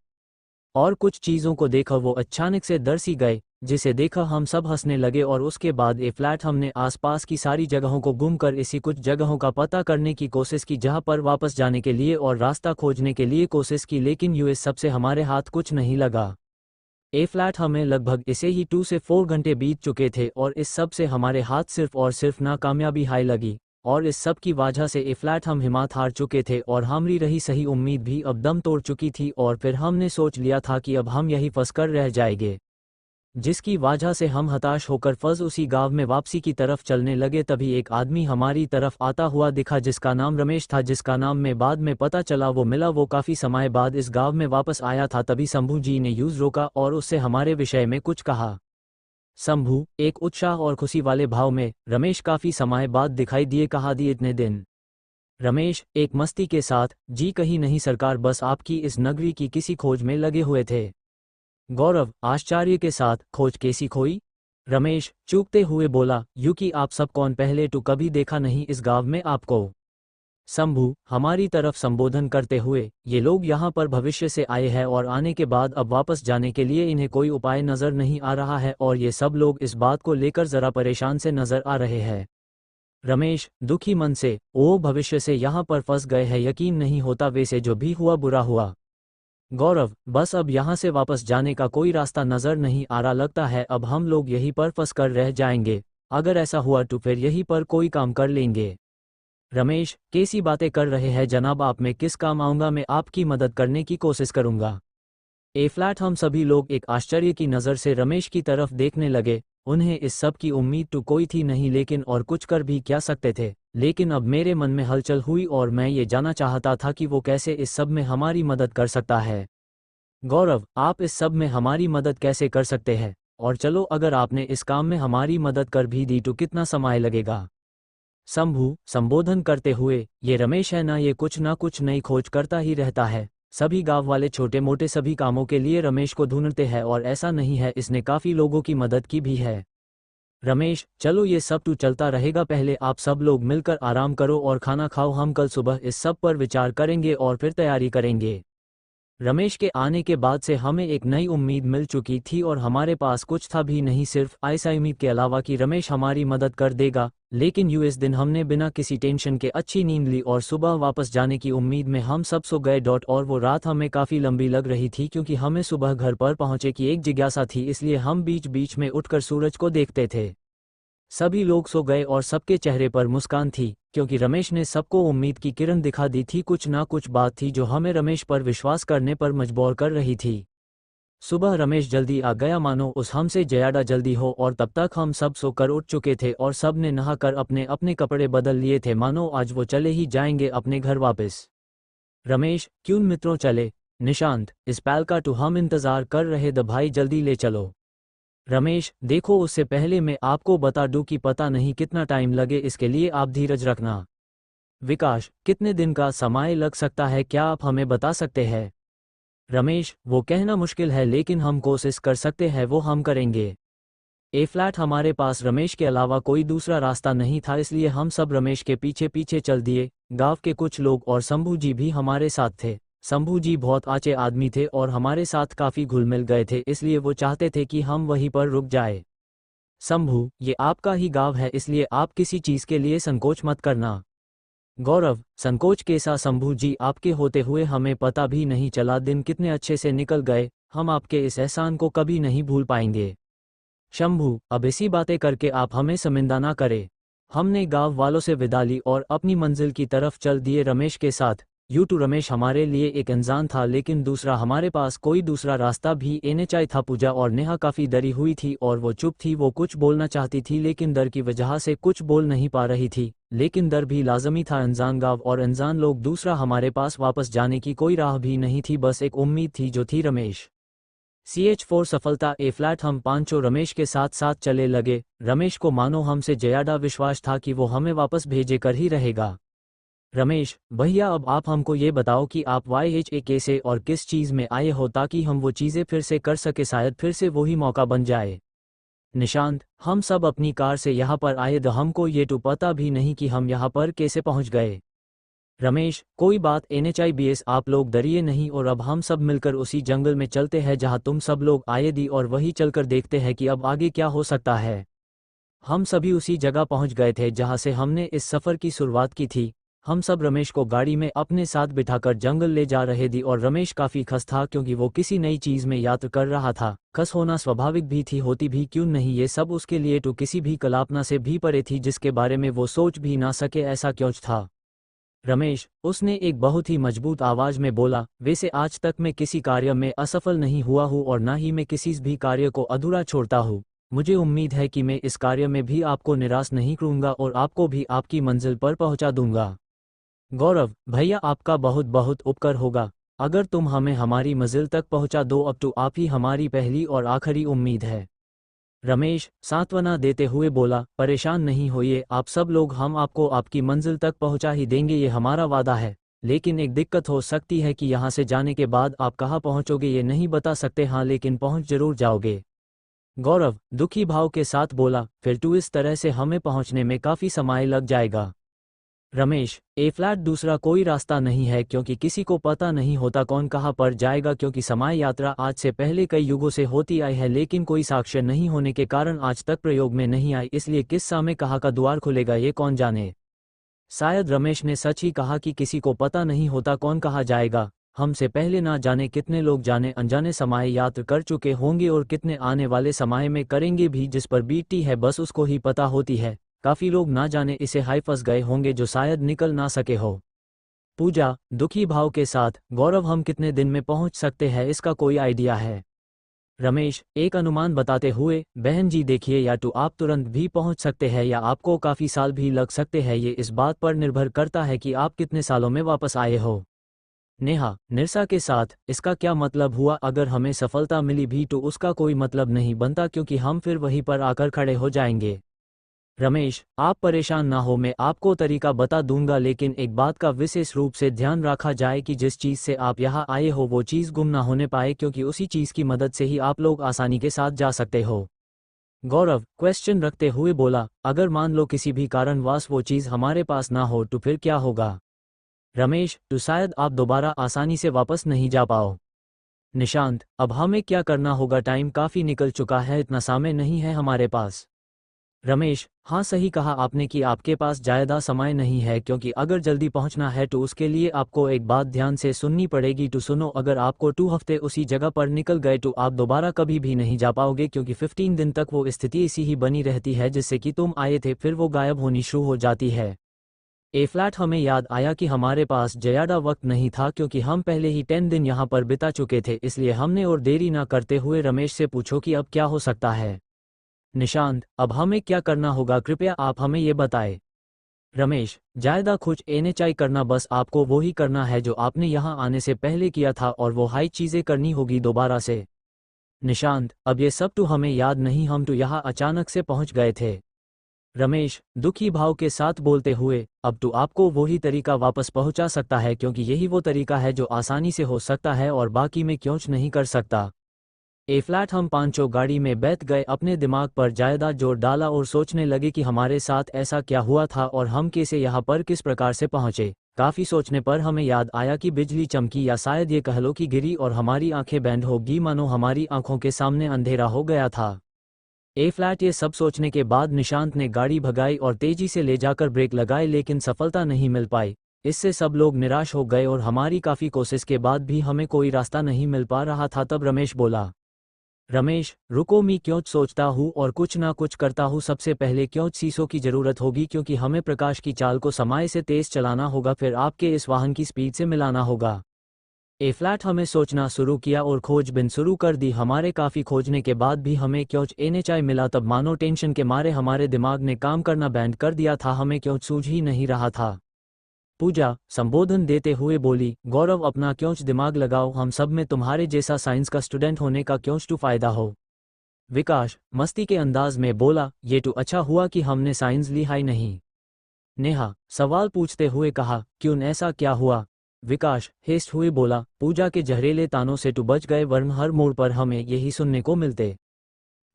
और कुछ चीज़ों को देखा वो अचानक से डर सी गए, जिसे देखा हम सब हंसने लगे, और उसके बाद ए फ्लैट हमने आसपास की सारी जगहों को घूमकर ऐसी कुछ जगहों का पता करने की कोशिश की जहां पर वापस जाने के लिए और रास्ता खोजने के लिए कोशिश की, लेकिन यूएस सबसे हमारे हाथ कुछ नहीं लगा। ए फ्लैट हमें लगभग इसे ही 2 से 4 घंटे बीत चुके थे, और इस सब से हमारे हाथ सिर्फ और सिर्फ नाकामयाबी हाई लगी, और इस सब की वजह से ए फ्लैट हम हिम्मत हार चुके थे, और हमारी रही सही उम्मीद भी अब दम तोड़ चुकी थी, और फिर हमने सोच लिया था कि अब हम यही फंस कर रह जाएंगे, जिसकी वजह से हम हताश होकर फंस उसी गांव में वापसी की तरफ चलने लगे। तभी एक आदमी हमारी तरफ आता हुआ दिखा जिसका नाम रमेश था, जिसका नाम में बाद में पता चला वो मिला, वो काफ़ी समय बाद इस गांव में वापस आया था। तभी शंभू जी ने यूज रोका और उससे हमारे विषय में कुछ कहा। शंभू एक उत्साह और खुशी वाले भाव में, रमेश काफ़ी समय बाद दिखाई दिए, कहा दी इतने दिन? रमेश एक मस्ती के साथ, जी कहीं नहीं सरकार, बस आपकी इस नगरी की किसी खोज में लगे हुए थे। गौरव आश्चर्य के साथ, खोज कैसी खोई? रमेश चूकते हुए बोला, यूं कि आप सब कौन, पहले तो कभी देखा नहीं इस गांव में आपको। शंभू हमारी तरफ संबोधन करते हुए, ये लोग यहाँ पर भविष्य से आए हैं और आने के बाद अब वापस जाने के लिए इन्हें कोई उपाय नजर नहीं आ रहा है, और ये सब लोग इस बात को लेकर जरा परेशान से नजर आ रहे हैं। रमेश दुखी मन से, ओ भविष्य से यहाँ पर फंस गए हैं, यकीन नहीं होता, वैसे जो भी हुआ बुरा हुआ। गौरव बस अब यहाँ से वापस जाने का कोई रास्ता नजर नहीं आ रहा, लगता है अब हम लोग यहीं पर फंस कर रह जाएंगे, अगर ऐसा हुआ तो फिर यहीं पर कोई काम कर लेंगे। रमेश कैसी बातें कर रहे हैं जनाब, आप में किस काम आऊँगा, मैं आपकी मदद करने की कोशिश करूँगा। ए फ्लैट हम सभी लोग एक आश्चर्य की नज़र से रमेश की तरफ देखने लगे, उन्हें इस सब की उम्मीद तो कोई थी नहीं, लेकिन और कुछ कर भी क्या सकते थे। लेकिन अब मेरे मन में हलचल हुई और मैं ये जानना चाहता था कि वो कैसे इस सब में हमारी मदद कर सकता है। गौरव आप इस सब में हमारी मदद कैसे कर सकते हैं, और चलो अगर आपने इस काम में हमारी मदद कर भी दी तो कितना समय लगेगा? शंभू संबोधन करते हुए, ये रमेश है ना, ये कुछ ना कुछ नई खोज करता ही रहता है, सभी गांव वाले छोटे मोटे सभी कामों के लिए रमेश को ढूंढते हैं, और ऐसा नहीं है इसने काफ़ी लोगों की मदद की भी है। रमेश चलो ये सब तो चलता रहेगा, पहले आप सब लोग मिलकर आराम करो और खाना खाओ, हम कल सुबह इस सब पर विचार करेंगे और फिर तैयारी करेंगे। रमेश के आने के बाद से हमें एक नई उम्मीद मिल चुकी थी, और हमारे पास कुछ था भी नहीं सिर्फ ऐसा उम्मीद के अलावा कि रमेश हमारी मदद कर देगा। लेकिन इस दिन हमने बिना किसी टेंशन के अच्छी नींद ली, और सुबह वापस जाने की उम्मीद में हम सब सो गए। और वो रात हमें काफ़ी लंबी लग रही थी, क्योंकि हमें सुबह घर पर पहुंचे की एक जिज्ञासा थी, इसलिए हम बीच बीच में उठकर सूरज को देखते थे। सभी लोग सो गए और सबके चेहरे पर मुस्कान थी, क्योंकि रमेश ने सबको उम्मीद की किरण दिखा दी थी, कुछ ना कुछ बात थी जो हमें रमेश पर विश्वास करने पर मजबूर कर रही थी। सुबह रमेश जल्दी आ गया, मानो उस हमसे ज़्यादा जल्दी हो, और तब तक हम सब सोकर उठ चुके थे और सब ने नहाकर अपने अपने कपड़े बदल लिए थे, मानो आज वो चले ही जाएंगे अपने घर वापस। रमेश क्यों मित्रों चले? निशांत, इस पैल का तो हम इंतजार कर रहे द भाई, जल्दी ले चलो। रमेश, देखो उससे पहले मैं आपको बता दूं कि पता नहीं कितना टाइम लगे, इसके लिए आप धीरज रखना। विकास, कितने दिन का समय लग सकता है, क्या आप हमें बता सकते हैं? रमेश, वो कहना मुश्किल है लेकिन हम कोशिश कर सकते हैं, वो हम करेंगे। ए फ्लैट, हमारे पास रमेश के अलावा कोई दूसरा रास्ता नहीं था, इसलिए हम सब रमेश के पीछे पीछे चल दिए। गांव के कुछ लोग और शंभू जी भी हमारे साथ थे। शंभू जी बहुत अच्छे आदमी थे और हमारे साथ काफ़ी घुल मिल गए थे, इसलिए वो चाहते थे कि हम वहीं पर रुक जाए। शंभू, ये आपका ही गांव है, इसलिए आप किसी चीज़ के लिए संकोच मत करना। गौरव, संकोच कैसा शंभू जी, आपके होते हुए हमें पता भी नहीं चला, दिन कितने अच्छे से निकल गए, हम आपके इस एहसान को कभी नहीं भूल पाएंगे। शंभू, अब ऐसी बातें करके आप हमें शर्मिंदा ना करें। हमने गांव वालों से विदा ली और अपनी मंजिल की तरफ चल दिए रमेश के साथ। रमेश हमारे लिए एक इंसान था, लेकिन दूसरा हमारे पास कोई दूसरा रास्ता भी नहीं चाहिए था। पूजा और नेहा काफ़ी डरी हुई थी और वो चुप थी। वो कुछ बोलना चाहती थी लेकिन डर की वजह से कुछ बोल नहीं पा रही थी, लेकिन डर भी लाजमी था। अनजान गांव और अनजान लोग, दूसरा हमारे पास वापस जाने की कोई राह भी नहीं थी, बस एक उम्मीद थी जो थी रमेश। CH4 सफलता ए फ्लैट, हम पांचों रमेश के साथ साथ चले लगे। रमेश को मानो हमसे ज्यादा विश्वास था कि वो हमें वापस भेजे कर ही रहेगा। रमेश भैया, अब आप हमको ये बताओ कि आप YHA कैसे और किस चीज़ में आए हो, ताकि हम वो चीज़ें फिर से कर सके, शायद फिर से वही मौका बन जाए। निशांत, हम सब अपनी कार से यहाँ पर आए, हमको ये तो पता भी नहीं कि हम यहाँ पर कैसे पहुँच गए। रमेश, कोई बात NHIBS, आप लोग डरिए नहीं और अब हम सब मिलकर उसी जंगल में चलते हैं जहाँ तुम सब लोग आए दी, और वही चलकर देखते हैं कि अब आगे क्या हो सकता है। हम सभी उसी जगह पहुँच गए थे जहाँ से हमने इस सफ़र की शुरुआत की थी। हम सब रमेश को गाड़ी में अपने साथ बिठाकर जंगल ले जा रहे थे और रमेश काफ़ी खस था क्योंकि वो किसी नई चीज़ में यात्रा कर रहा था। खस होना स्वाभाविक भी थी, होती भी क्यों नहीं, ये सब उसके लिए तो किसी भी कल्पना से भी परे थी जिसके बारे में वो सोच भी ना सके, ऐसा क्यों था। रमेश, उसने एक बहुत ही मजबूत आवाज़ में बोला, वैसे आज तक मैं किसी कार्य में असफल नहीं हुआ हूँ और ना ही मैं किसी भी कार्य को अधूरा छोड़ता हूँ। मुझे उम्मीद है कि मैं इस कार्य में भी आपको निराश नहीं करूँगा और आपको भी आपकी मंजिल पर पहुँचा दूंगा। गौरव भैया, आपका बहुत बहुत उपकार होगा, अगर तुम हमें हमारी मंजिल तक पहुँचा दो, अब तो आप ही हमारी पहली और आखिरी उम्मीद है। रमेश सांत्वना देते हुए बोला, परेशान नहीं होइए आप सब लोग, हम आपको आपकी मंजिल तक पहुंचा ही देंगे, ये हमारा वादा है। लेकिन एक दिक्कत हो सकती है कि यहाँ से जाने के बाद आप कहाँ पहुंचोगे ये नहीं बता सकते, हाँ लेकिन पहुंच जरूर जाओगे। गौरव दुखी भाव के साथ बोला, फिर तो इस तरह से हमें पहुंचने में काफ़ी समय लग जाएगा। रमेश, ए फ्लैट, दूसरा कोई रास्ता नहीं है क्योंकि किसी को पता नहीं होता कौन कहाँ पर जाएगा, क्योंकि समय यात्रा आज से पहले कई युगों से होती आई है लेकिन कोई साक्ष्य नहीं होने के कारण आज तक प्रयोग में नहीं आई, इसलिए किस समय कहाँ का द्वार खुलेगा ये कौन जाने। शायद रमेश ने सच ही कहा कि किसी को पता नहीं होता कौन कहाँ जाएगा। हमसे पहले ना जाने कितने लोग जाने अनजाने समय यात्रा कर चुके होंगे और कितने आने वाले समय में करेंगे भी, जिस पर बीतती है बस उसको ही पता होती है। काफ़ी लोग ना जाने इसे हाई फंस गए होंगे जो शायद निकल ना सके हो। पूजा दुखी भाव के साथ, गौरव हम कितने दिन में पहुंच सकते हैं, इसका कोई आइडिया है? रमेश एक अनुमान बताते हुए, बहन जी देखिए, या तो आप तुरंत भी पहुंच सकते हैं या आपको काफ़ी साल भी लग सकते हैं, ये इस बात पर निर्भर करता है कि आप कितने सालों में वापस आए हो। नेहा निरसा के साथ, इसका क्या मतलब हुआ? अगर हमें सफलता मिली भी तो उसका कोई मतलब नहीं बनता क्योंकि हम फिर वहीं पर आकर खड़े हो जाएंगे। रमेश आप परेशान ना हो, मैं आपको तरीका बता दूंगा, लेकिन एक बात का विशेष रूप से ध्यान रखा जाए कि जिस चीज़ से आप यहाँ आए हो वो चीज़ गुम ना होने पाए, क्योंकि उसी चीज़ की मदद से ही आप लोग आसानी के साथ जा सकते हो। गौरव क्वेश्चन रखते हुए बोला, अगर मान लो किसी भी कारणवश वो चीज़ हमारे पास ना हो तो फिर क्या होगा? रमेश तो शायद आप दोबारा आसानी से वापस नहीं जा पाओ। निशांत अब हमें क्या करना होगा? टाइम काफ़ी निकल चुका है, इतना समय नहीं है हमारे पास। रमेश हाँ सही कहा आपने कि आपके पास ज़्यादा समय नहीं है, क्योंकि अगर जल्दी पहुंचना है तो उसके लिए आपको एक बात ध्यान से सुननी पड़ेगी। तो सुनो, अगर आपको 2 हफ्ते उसी जगह पर निकल गए तो आप दोबारा कभी भी नहीं जा पाओगे, क्योंकि 15 दिन तक वो स्थिति इसी ही बनी रहती है जिससे कि तुम आए थे, फिर वो गायब होनी शुरू हो जाती है। ए फ्लैट हमें याद आया कि हमारे पास ज़्यादा वक्त नहीं था क्योंकि हम पहले ही 10 दिन यहाँ पर बिता चुके थे, इसलिए हमने और देरी ना करते हुए रमेश से पूछो कि अब क्या हो सकता है। निशांत अब हमें क्या करना होगा, कृपया आप हमें ये बताएं। रमेश, ज्यादा कुछ एनएचआई करना, बस आपको वो ही करना है जो आपने यहाँ आने से पहले किया था और वो हाई चीजें करनी होगी दोबारा से। निशांत, अब ये सब तो हमें याद नहीं, हम तो यहाँ अचानक से पहुँच गए थे। रमेश, दुखी भाव के साथ बोलते हुए, अब तो आपको वही तरीका वापस पहुँचा सकता है क्योंकि यही वो तरीका है जो आसानी से हो सकता है और बाकी में क्यों नहीं कर सकता। ए फ्लैट हम पांचों गाड़ी में बैठ गए, अपने दिमाग पर ज्यादा जोर डाला और सोचने लगे कि हमारे साथ ऐसा क्या हुआ था और हम कैसे यहाँ पर किस प्रकार से पहुँचे। काफ़ी सोचने पर हमें याद आया कि बिजली चमकी या शायद ये कह लो कि गिरी और हमारी आंखें बैंड होगी, मानो हमारी आंखों के सामने अंधेरा हो गया था। ए फ्लैट ये सब सोचने के बाद निशांत ने गाड़ी भगाई और तेजी से ले जाकर ब्रेक लगाए, लेकिन सफलता नहीं मिल पाई। इससे सब लोग निराश हो गए और हमारी काफ़ी कोशिश के बाद भी हमें कोई रास्ता नहीं मिल पा रहा था। तब रमेश बोला, रमेश रुको, मैं क्यों सोचता हूँ और कुछ ना कुछ करता हूँ। सबसे पहले क्यों शीशों की ज़रूरत होगी क्योंकि हमें प्रकाश की चाल को समय से तेज़ चलाना होगा, फिर आपके इस वाहन की स्पीड से मिलाना होगा। ए फ्लैट हमें सोचना शुरू किया और खोजबीन शुरू कर दी। हमारे काफ़ी खोजने के बाद भी हमें क्यों एनएचआई मिला। तब मानो टेंशन के मारे हमारे दिमाग ने काम करना बैंड कर दिया था, हमें क्यों सूझ ही नहीं रहा था। पूजा संबोधन देते हुए बोली, गौरव अपना क्यों दिमाग लगाओ, हम सब में तुम्हारे जैसा साइंस का स्टूडेंट होने का क्यों टू फायदा हो। विकास मस्ती के अंदाज में बोला, ये तो अच्छा हुआ कि हमने साइंस ली है नहीं। नेहा सवाल पूछते हुए कहा, क्यों, ऐसा क्या हुआ। विकास हेस्ट हुए बोला, पूजा के जहरीले तानों से तो बच गए, वरन हर मोड़ पर हमें यही सुनने को मिलते।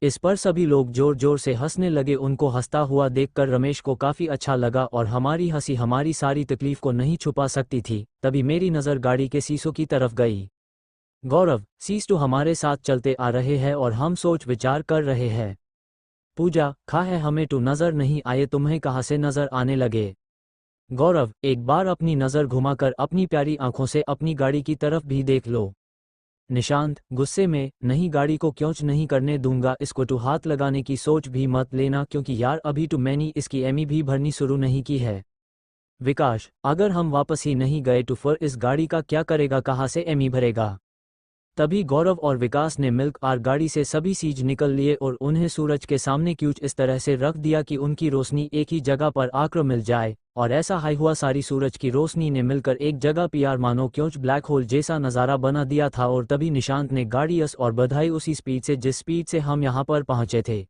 इस पर सभी लोग जोर जोर से हंसने लगे। उनको हंसता हुआ देखकर रमेश को काफी अच्छा लगा और हमारी हंसी हमारी सारी तकलीफ को नहीं छुपा सकती थी। तभी मेरी नज़र गाड़ी के शीशों की तरफ गई। गौरव शीश तो हमारे साथ चलते आ रहे हैं और हम सोच विचार कर रहे हैं। पूजा खा है, हमें तो नजर नहीं आए, तुम्हें कहाँ से नजर आने लगे। गौरव एक बार अपनी नज़र घुमाकर अपनी प्यारी आंखों से अपनी गाड़ी की तरफ भी देख लो। निशांत गुस्से में, नहीं, गाड़ी को क्यों नहीं करने दूंगा, इसको तो हाथ लगाने की सोच भी मत लेना क्योंकि यार अभी तो मैंने इसकी एमी भी भरनी शुरू नहीं की है। विकास अगर हम वापस ही नहीं गए तो फिर इस गाड़ी का क्या करेगा, कहाँ से एमी भरेगा। तभी गौरव और विकास ने मिल्क आर गाड़ी से सभी सीज निकल लिए और उन्हें सूरज के सामने क्यूच इस तरह से रख दिया कि उनकी रोशनी एक ही जगह पर आकर मिल जाए और ऐसा हाई हुआ सारी सूरज की रोशनी ने मिलकर एक जगह पीआर मानो क्योंच ब्लैक होल जैसा नज़ारा बना दिया था। और तभी निशांत ने गाड़ी यस और बधाई उसी स्पीड से जिस स्पीड से हम यहाँ पर पहुँचे थे।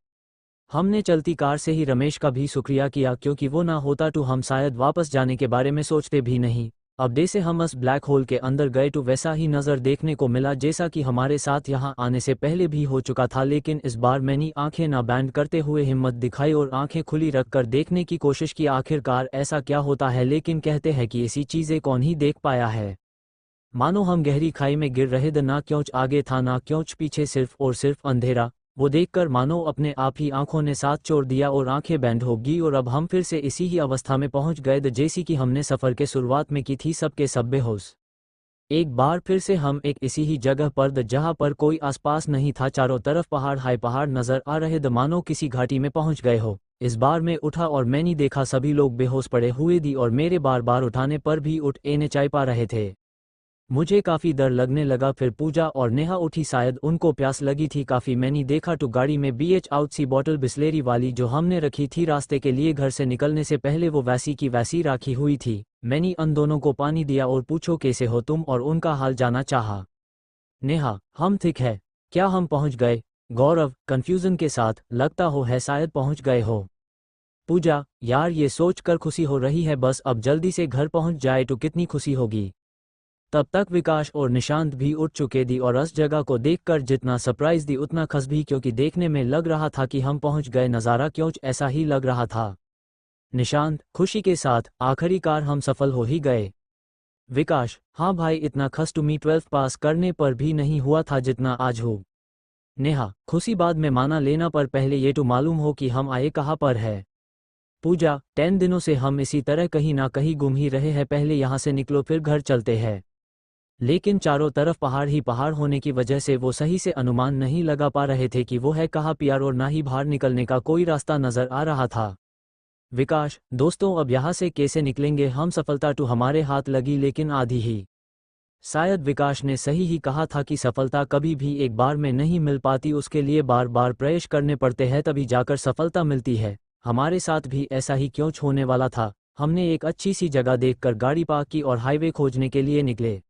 हमने चलती कार से ही रमेश का भी शुक्रिया किया क्योंकि वो ना होता तो हम शायद वापस जाने के बारे में सोचते भी नहीं। अब जैसे हम उस ब्लैक होल के अंदर गए तो वैसा ही नज़र देखने को मिला जैसा कि हमारे साथ यहाँ आने से पहले भी हो चुका था, लेकिन इस बार मैंने आंखें ना बैंड करते हुए हिम्मत दिखाई और आंखें खुली रखकर देखने की कोशिश की आखिरकार ऐसा क्या होता है। लेकिन कहते हैं कि ऐसी चीज़ें कौन ही देख पाया है। मानो हम गहरी खाई में गिर रहे थे, ना क्योंच आगे था ना क्योंच पीछे, सिर्फ और सिर्फ अंधेरा। वो देखकर मानो अपने आप ही आंखों ने साथ छोड़ दिया और आंखें बैंड होगी और अब हम फिर से इसी ही अवस्था में पहुंच गए जैसी कि हमने सफ़र के शुरुआत में की थी, सबके सब बेहोश। एक बार फिर से हम एक इसी ही जगह पर जहां पर कोई आसपास नहीं था, चारों तरफ पहाड़ हाई पहाड़ नजर आ रहे मानो किसी घाटी में पहुंच गए हो। इस बार मैं उठा और मैंने देखा सभी लोग बेहोश पड़े हुए दी और मेरे बार बार उठाने पर भी उठ नहीं चाह पा रहे थे। मुझे काफ़ी डर लगने लगा। फिर पूजा और नेहा उठी, शायद उनको प्यास लगी थी काफ़ी। मैंने देखा तो गाड़ी में बीएच आउट सी बॉटल बिस्लेरी वाली जो हमने रखी थी रास्ते के लिए घर से निकलने से पहले, वो वैसी की वैसी राखी हुई थी। मैंने उन दोनों को पानी दिया और पूछो कैसे हो तुम, और उनका हाल जाना चाहा। नेहा हम ठीक है, क्या हम पहुंच गए। गौरव कंफ्यूजन के साथ, लगता हो है शायद पहुंच गए हो। पूजा यार ये सोच कर खुशी हो रही है, बस अब जल्दी से घर पहुंच जाए तो कितनी खुशी होगी। तब तक विकास और निशांत भी उठ चुके दी और उस जगह को देखकर जितना सरप्राइज दी उतना खस भी, क्योंकि देखने में लग रहा था कि हम पहुंच गए, नज़ारा क्यों ऐसा ही लग रहा था। निशांत खुशी के साथ, आखिरकार हम सफल हो ही गए। विकास हाँ भाई, इतना खस तुम्हें 12th पास करने पर भी नहीं हुआ था जितना आज हो। नेहा खुशी बाद में माना लेना, पर पहले ये तो मालूम हो कि हम आए कहाँ पर है। पूजा 10 दिनों से हम इसी तरह कहीं ना कहीं गुम ही रहे हैं, पहले यहाँ से निकलो फिर घर चलते हैं। लेकिन चारों तरफ पहाड़ ही पहाड़ होने की वजह से वो सही से अनुमान नहीं लगा पा रहे थे कि वो है कहाँ पियार, और ना ही बाहर निकलने का कोई रास्ता नजर आ रहा था। विकास दोस्तों अब यहाँ से कैसे निकलेंगे हम, सफलता तो हमारे हाथ लगी लेकिन आधी ही। शायद विकास ने सही ही कहा था कि सफलता कभी भी एक बार में नहीं मिल पाती, उसके लिए बार बार प्रयास करने पड़ते हैं तभी जाकर सफलता मिलती है। हमारे साथ भी ऐसा ही क्यों होने वाला था। हमने एक अच्छी सी जगह देखकर गाड़ी पार्क की और हाईवे खोजने के लिए निकले।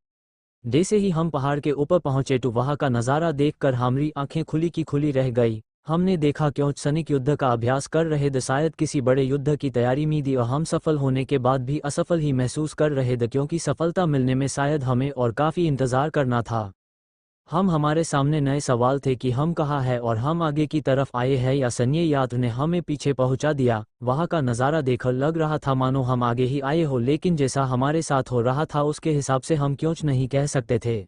जैसे ही हम पहाड़ के ऊपर पहुंचे तो वहां का नज़ारा देखकर हमारी आंखें खुली की खुली रह गई। हमने देखा क्यों सैनिक युद्ध का अभ्यास कर रहे थे, शायद किसी बड़े युद्ध की तैयारी में थी और हम सफल होने के बाद भी असफल ही महसूस कर रहे थे, क्योंकि सफलता मिलने में शायद हमें और काफ़ी इंतज़ार करना था। हमारे सामने नए सवाल थे कि हम कहाँ हैं और हम आगे की तरफ आए हैं या सैन्य यात्री ने हमें पीछे पहुंचा दिया। वहाँ का नज़ारा देखकर लग रहा था मानो हम आगे ही आए हो, लेकिन जैसा हमारे साथ हो रहा था उसके हिसाब से हम क्यों नहीं कह सकते थे।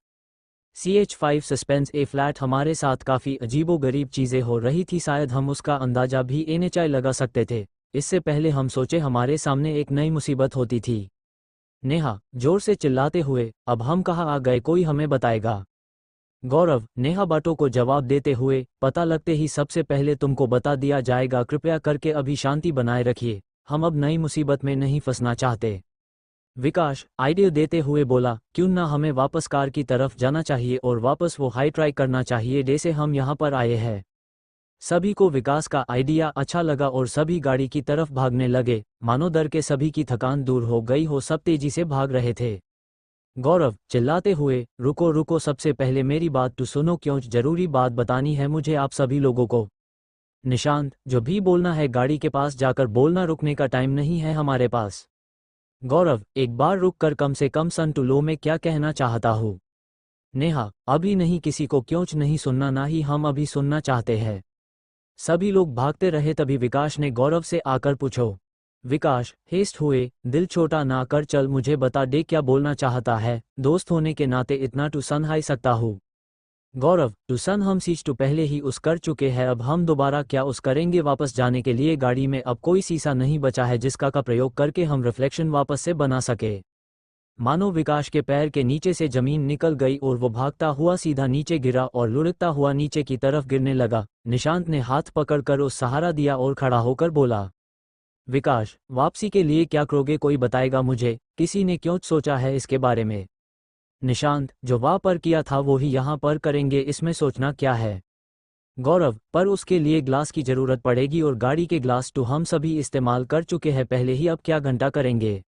CH5 सस्पेंस ए फ्लैट हमारे साथ काफ़ी अजीबोगरीब चीज़ें हो रही थी, शायद हम उसका अंदाज़ा भी NHI लगा सकते थे। इससे पहले हम सोचे हमारे सामने एक नई मुसीबत होती थी। नेहा जोर से चिल्लाते हुए, अब हम कहाँ आ गए, कोई हमें बताएगा? गौरव नेहा बातों को जवाब देते हुए, पता लगते ही सबसे पहले तुमको बता दिया जाएगा, कृपया करके अभी शांति बनाए रखिए, हम अब नई मुसीबत में नहीं फंसना चाहते। विकास आइडिया देते हुए बोला, क्यों ना हमें वापस कार की तरफ जाना चाहिए और वापस वो हाई ट्राई करना चाहिए जैसे हम यहाँ पर आए हैं। सभी को विकास का आइडिया अच्छा लगा और सभी गाड़ी की तरफ भागने लगे, मानो डर के सभी की थकान दूर हो गई हो, सब तेजी से भाग रहे थे। गौरव चिल्लाते हुए, रुको रुको, सबसे पहले मेरी बात तो सुनो, क्यों जरूरी बात बतानी है मुझे आप सभी लोगों को। निशांत जो भी बोलना है गाड़ी के पास जाकर बोलना, रुकने का टाइम नहीं है हमारे पास। गौरव एक बार रुक कर कम से कम सन टू लो में क्या कहना चाहता हूँ। नेहा अभी नहीं, किसी को क्यों नहीं सुनना, ना ही हम अभी सुनना चाहते हैं। सभी लोग भागते रहे, तभी विकास ने गौरव से आकर पूछो। विकास हेस्ट हुए, दिल छोटा ना कर, चल मुझे बता दे क्या बोलना चाहता है, दोस्त होने के नाते इतना टू सन हाई सकता हूँ। गौरव टू सन हम सीच टू पहले ही उस कर चुके हैं, अब हम दोबारा क्या उस करेंगे। वापस जाने के लिए गाड़ी में अब कोई शीशा नहीं बचा है जिसका का प्रयोग करके हम रिफ्लेक्शन वापस से बना सके। मानो विकास के पैर के नीचे से जमीन निकल गई और वो भागता हुआ सीधा नीचे गिरा और लुढ़कता हुआ नीचे की तरफ गिरने लगा। निशांत ने हाथ पकड़कर उस सहारा दिया और खड़ा होकर बोला, विकास वापसी के लिए क्या करोगे, कोई बताएगा मुझे, किसी ने क्यों सोचा है इसके बारे में? निशांत जो वहाँ पर किया था वो ही यहाँ पर करेंगे, इसमें सोचना क्या है? गौरव पर उसके लिए ग्लास की जरूरत पड़ेगी और गाड़ी के ग्लास तो हम सभी इस्तेमाल कर चुके हैं पहले ही, अब क्या घंटा करेंगे।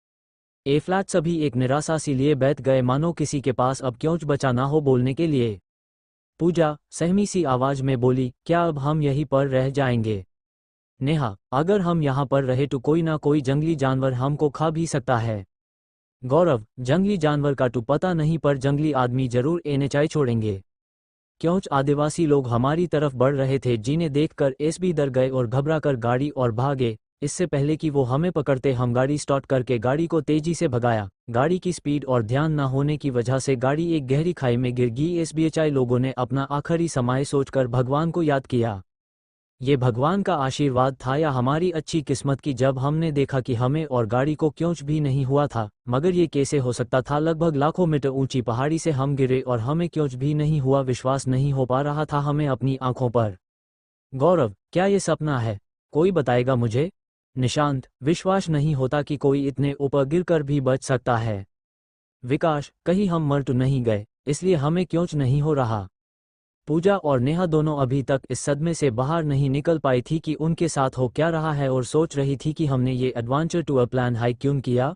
ए फ्लैट सभी एक निराशा सी लिए बैठ गए, मानो किसी के पास अब क्यों बचा ना हो बोलने के लिए। पूजा सहमी सी आवाज में बोली, क्या अब हम यहीं पर रह जाएंगे? नेहा अगर हम यहाँ पर रहे तो कोई ना कोई जंगली जानवर हमको खा भी सकता है। गौरव जंगली जानवर का तो पता नहीं, पर जंगली आदमी जरूर NHI छोड़ेंगे। क्यों आदिवासी लोग हमारी तरफ बढ़ रहे थे, जिन्हें देखकर SB डर गए और घबराकर गाड़ी और भागे। इससे पहले कि वो हमें पकड़ते हम गाड़ी स्टार्ट करके गाड़ी को तेजी से भगाया। गाड़ी की स्पीड और ध्यान न होने की वजह से गाड़ी एक गहरी खाई में गिर गई। SBHI लोगों ने अपना आखिरी समय सोचकर भगवान को याद किया। ये भगवान का आशीर्वाद था या हमारी अच्छी किस्मत की, जब हमने देखा कि हमें और गाड़ी को क्यों भी नहीं हुआ था। मगर ये कैसे हो सकता था, लगभग लाखों मीटर ऊंची पहाड़ी से हम गिरे और हमें क्यों भी नहीं हुआ, विश्वास नहीं हो पा रहा था हमें अपनी आंखों पर। गौरव क्या ये सपना है, कोई बताएगा मुझे? निशांत विश्वास नहीं होता कि कोई इतने ऊपर गिरकर भी बच सकता है। विकास कहीं हम मर तो नहीं गए, इसलिए हमें क्यों नहीं हो रहा। पूजा और नेहा दोनों अभी तक इस सदमे से बाहर नहीं निकल पाई थी कि उनके साथ हो क्या रहा है, और सोच रही थी कि हमने ये एडवेंचर टूर प्लान हाई क्यों किया।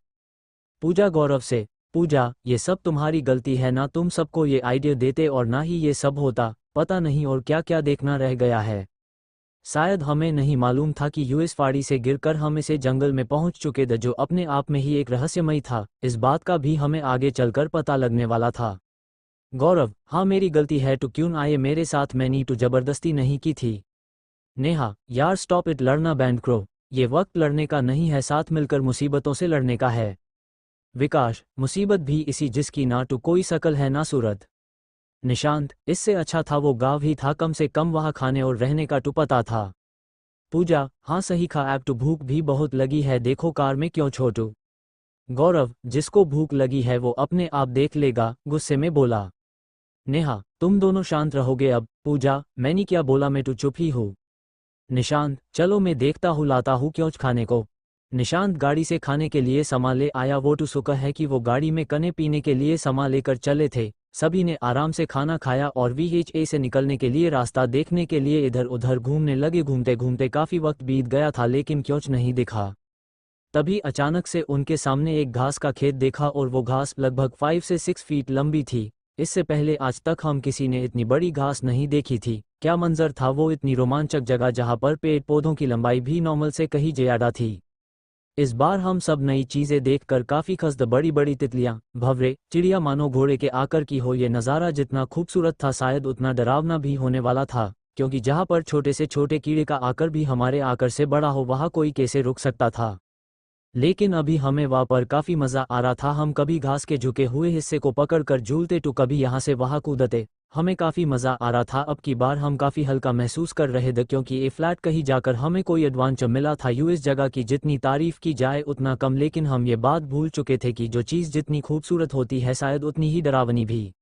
पूजा गौरव से, पूजा ये सब तुम्हारी गलती है, ना तुम सबको ये आइडिया देते और ना ही ये सब होता, पता नहीं और क्या क्या देखना रह गया है। शायद हमें नहीं मालूम था कि US फाड़ी से गिरकर हम इसे जंगल में पहुंच चुके थे, जो अपने आप में ही एक रहस्यमय था। इस बात का भी हमें आगे चलकर पता लगने वाला था। गौरव हाँ मेरी गलती है, तो क्यों आए मेरे साथ, मैंने तो जबरदस्ती नहीं की थी। नेहा यार स्टॉप इट, लड़ना बैंड करो, ये वक्त लड़ने का नहीं है, साथ मिलकर मुसीबतों से लड़ने का है। विकास मुसीबत भी इसी जिसकी ना तो कोई शकल है ना सूरत। निशांत इससे अच्छा था वो गाँव ही था, कम से कम वहाँ खाने और रहने का तो पता था। पूजा हाँ सही खा, अब तो भूख भी बहुत लगी है, देखो कार में क्यों छोटू। गौरव जिसको भूख लगी है वो अपने आप देख लेगा, गुस्से में बोला। नेहा तुम दोनों शांत रहोगे अब। पूजा मैंने क्या बोला, मैं तो चुप ही हूँ। निशांत चलो मैं देखता हूँ लाता हूँ क्यों खाने को। निशांत गाड़ी से खाने के लिए सामान ले आया, वो तो शुक्र है कि वो गाड़ी में कने पीने के लिए सामान लेकर चले थे। सभी ने आराम से खाना खाया और VHA से निकलने के लिए रास्ता देखने के लिए इधर उधर घूमने लगे। घूमते घूमते काफी वक्त बीत गया था, लेकिन क्यों नहीं दिखा। तभी अचानक से उनके सामने एक घास का खेत देखा और वो घास लगभग 5 से 6 फीट लंबी थी। इससे पहले आज तक हम किसी ने इतनी बड़ी घास नहीं देखी थी। क्या मंजर था वो, इतनी रोमांचक जगह जहाँ पर पेड़ पौधों की लंबाई भी नॉर्मल से कहीं ज़्यादा थी। इस बार हम सब नई चीज़ें देखकर काफ़ी खस्द, बड़ी बड़ी तितलियाँ, भंवरे, चिड़िया मानो घोड़े के आकर की हो। ये नज़ारा जितना खूबसूरत था शायद उतना डरावना भी होने वाला था, क्योंकि जहाँ पर छोटे से छोटे कीड़े का आकर भी हमारे आकर से बड़ा हो, वहाँ कोई कैसे रुक सकता था। लेकिन अभी हमें वहाँ पर काफ़ी मज़ा आ रहा था। हम कभी घास के झुके हुए हिस्से को पकड़कर झूलते तो कभी यहाँ से वहाँ कूदते। हमें काफ़ी मज़ा आ रहा था। अब की बार हम काफ़ी हल्का महसूस कर रहे थे, क्योंकि ये फ्लैट कहीं जाकर हमें कोई एडवेंचर मिला था। इस जगह की जितनी तारीफ़ की जाए उतना कम, लेकिन हम ये बात भूल चुके थे कि जो चीज़ जितनी खूबसूरत होती है शायद उतनी ही डरावनी भी।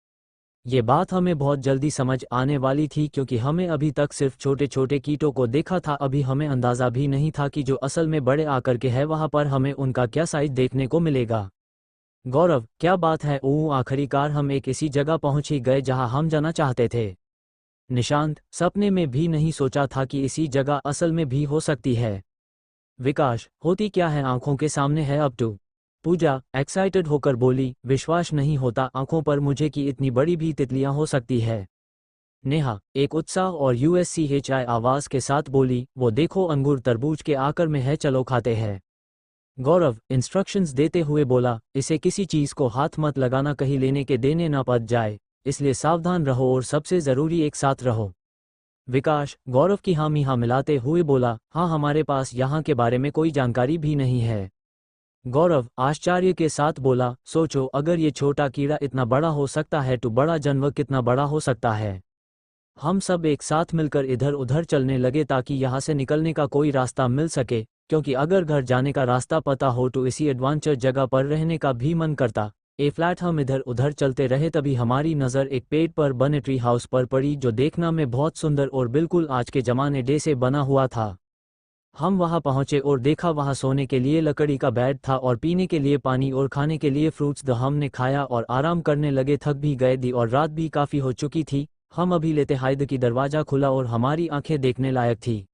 ये बात हमें बहुत जल्दी समझ आने वाली थी, क्योंकि हमें अभी तक सिर्फ छोटे छोटे कीटों को देखा था। अभी हमें अंदाज़ा भी नहीं था कि जो असल में बड़े आकर के है वहाँ पर हमें उनका क्या साइज देखने को मिलेगा। गौरव, क्या बात है। ओह, आखिरकार हम एक ऐसी जगह पहुंच ही गए जहां हम जाना चाहते थे। निशांत, सपने में भी नहीं सोचा था कि इसी जगह असल में भी हो सकती है। विकास, होती क्या है आंखों के सामने है अब तो। पूजा एक्साइटेड होकर बोली, विश्वास नहीं होता आंखों पर मुझे कि इतनी बड़ी भी तितलियां हो सकती है। नेहा एक उत्साह और USCHI आवाज के साथ बोली, वो देखो अंगूर तरबूज के आकर में है, चलो खाते हैं। गौरव इंस्ट्रक्शंस देते हुए बोला, इसे किसी चीज को हाथ मत लगाना, कहीं लेने के देने ना पड़ जाए, इसलिए सावधान रहो और सबसे जरूरी एक साथ रहो। विकास गौरव की हामी हाँ मिलाते हुए बोला, हाँ हमारे पास यहाँ के बारे में कोई जानकारी भी नहीं है। गौरव आश्चर्य के साथ बोला, सोचो अगर ये छोटा कीड़ा इतना बड़ा हो सकता है तो बड़ा जानवर कितना बड़ा हो सकता है। हम सब एक साथ मिलकर इधर उधर चलने लगे ताकि यहाँ से निकलने का कोई रास्ता मिल सके, क्योंकि अगर घर जाने का रास्ता पता हो तो इसी एडवेंचर जगह पर रहने का भी मन करता। फ्लैट हम इधर उधर चलते रहे, तभी हमारी नज़र एक पेड़ पर बने ट्री हाउस पर पड़ी, जो देखने में बहुत सुंदर और बिल्कुल आज के जमाने डे से बना हुआ था। हम वहां पहुंचे और देखा वहां सोने के लिए लकड़ी का बेड था और पीने के लिए पानी और खाने के लिए फ्रूट्स। हमने खाया और आराम करने लगे, थक भी गए दी और रात भी काफ़ी हो चुकी थी। हम अभी लेते हाइद की दरवाज़ा खुला और हमारी आंखें देखने लायक थी।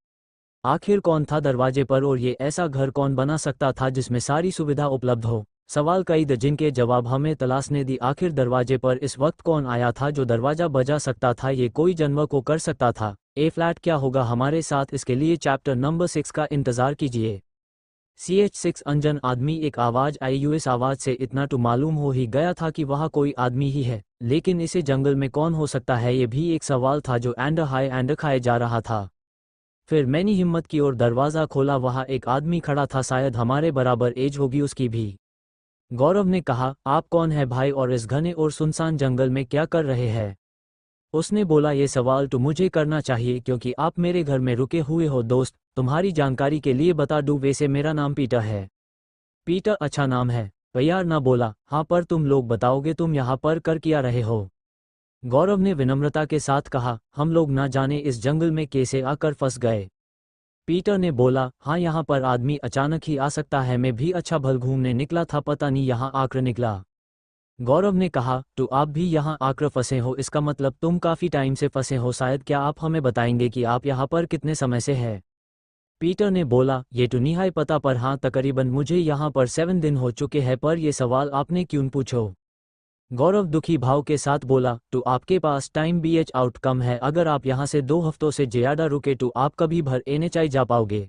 आखिर कौन था दरवाजे पर, और ये ऐसा घर कौन बना सकता था जिसमें सारी सुविधा उपलब्ध हो। सवाल कई थे जिनके जवाब हमें तलाशने दी। आखिर दरवाजे पर इस वक्त कौन आया था जो दरवाज़ा बजा सकता था। ये कोई जानवर को कर सकता था। फ्लैट क्या होगा हमारे साथ, इसके लिए चैप्टर नंबर 6 का इंतज़ार कीजिए। CH6 अनजान आदमी, एक आवाज़ आई। इस आवाज़ से इतना तो मालूम हो ही गया था कि वहाँ कोई आदमी ही है, लेकिन इसे जंगल में कौन हो सकता है, ये भी एक सवाल था जो एंड हाई एंड खाए जा रहा था। फिर मैंने हिम्मत की और दरवाज़ा खोला। वहाँ एक आदमी खड़ा था, शायद हमारे बराबर एज होगी उसकी भी। गौरव ने कहा, आप कौन है भाई और इस घने और सुनसान जंगल में क्या कर रहे हैं। उसने बोला, ये सवाल तो मुझे करना चाहिए क्योंकि आप मेरे घर में रुके हुए हो। दोस्त, तुम्हारी जानकारी के लिए बता दूं, वैसे मेरा नाम पीटर है। पीटर अच्छा नाम है, प्यार ना बोला। हाँ पर तुम लोग बताओगे तुम यहाँ पर कर क्या रहे हो। गौरव ने विनम्रता के साथ कहा, हम लोग ना जाने इस जंगल में कैसे आकर फंस गए। पीटर ने बोला, हाँ यहाँ पर आदमी अचानक ही आ सकता है, मैं भी अच्छा भल घूमने निकला था, पता नहीं यहाँ आकर निकला। गौरव ने कहा, तो आप भी यहाँ आकर फंसे हो, इसका मतलब तुम काफ़ी टाइम से फंसे हो शायद। क्या आप हमें बताएंगे कि आप यहाँ पर कितने समय से हैं। पीटर ने बोला, ये तो नहीं पता पर हाँ तकरीबन मुझे यहाँ पर 7 दिन हो चुके हैं। पर यह सवाल आपने क्यों पूछो। गौरव दुखी भाव के साथ बोला, तो आपके पास टाइम BH आउट कम है। अगर आप यहाँ से 2 हफ्तों से ज़्यादा रुके तो आप कभी भर NHI जा पाओगे।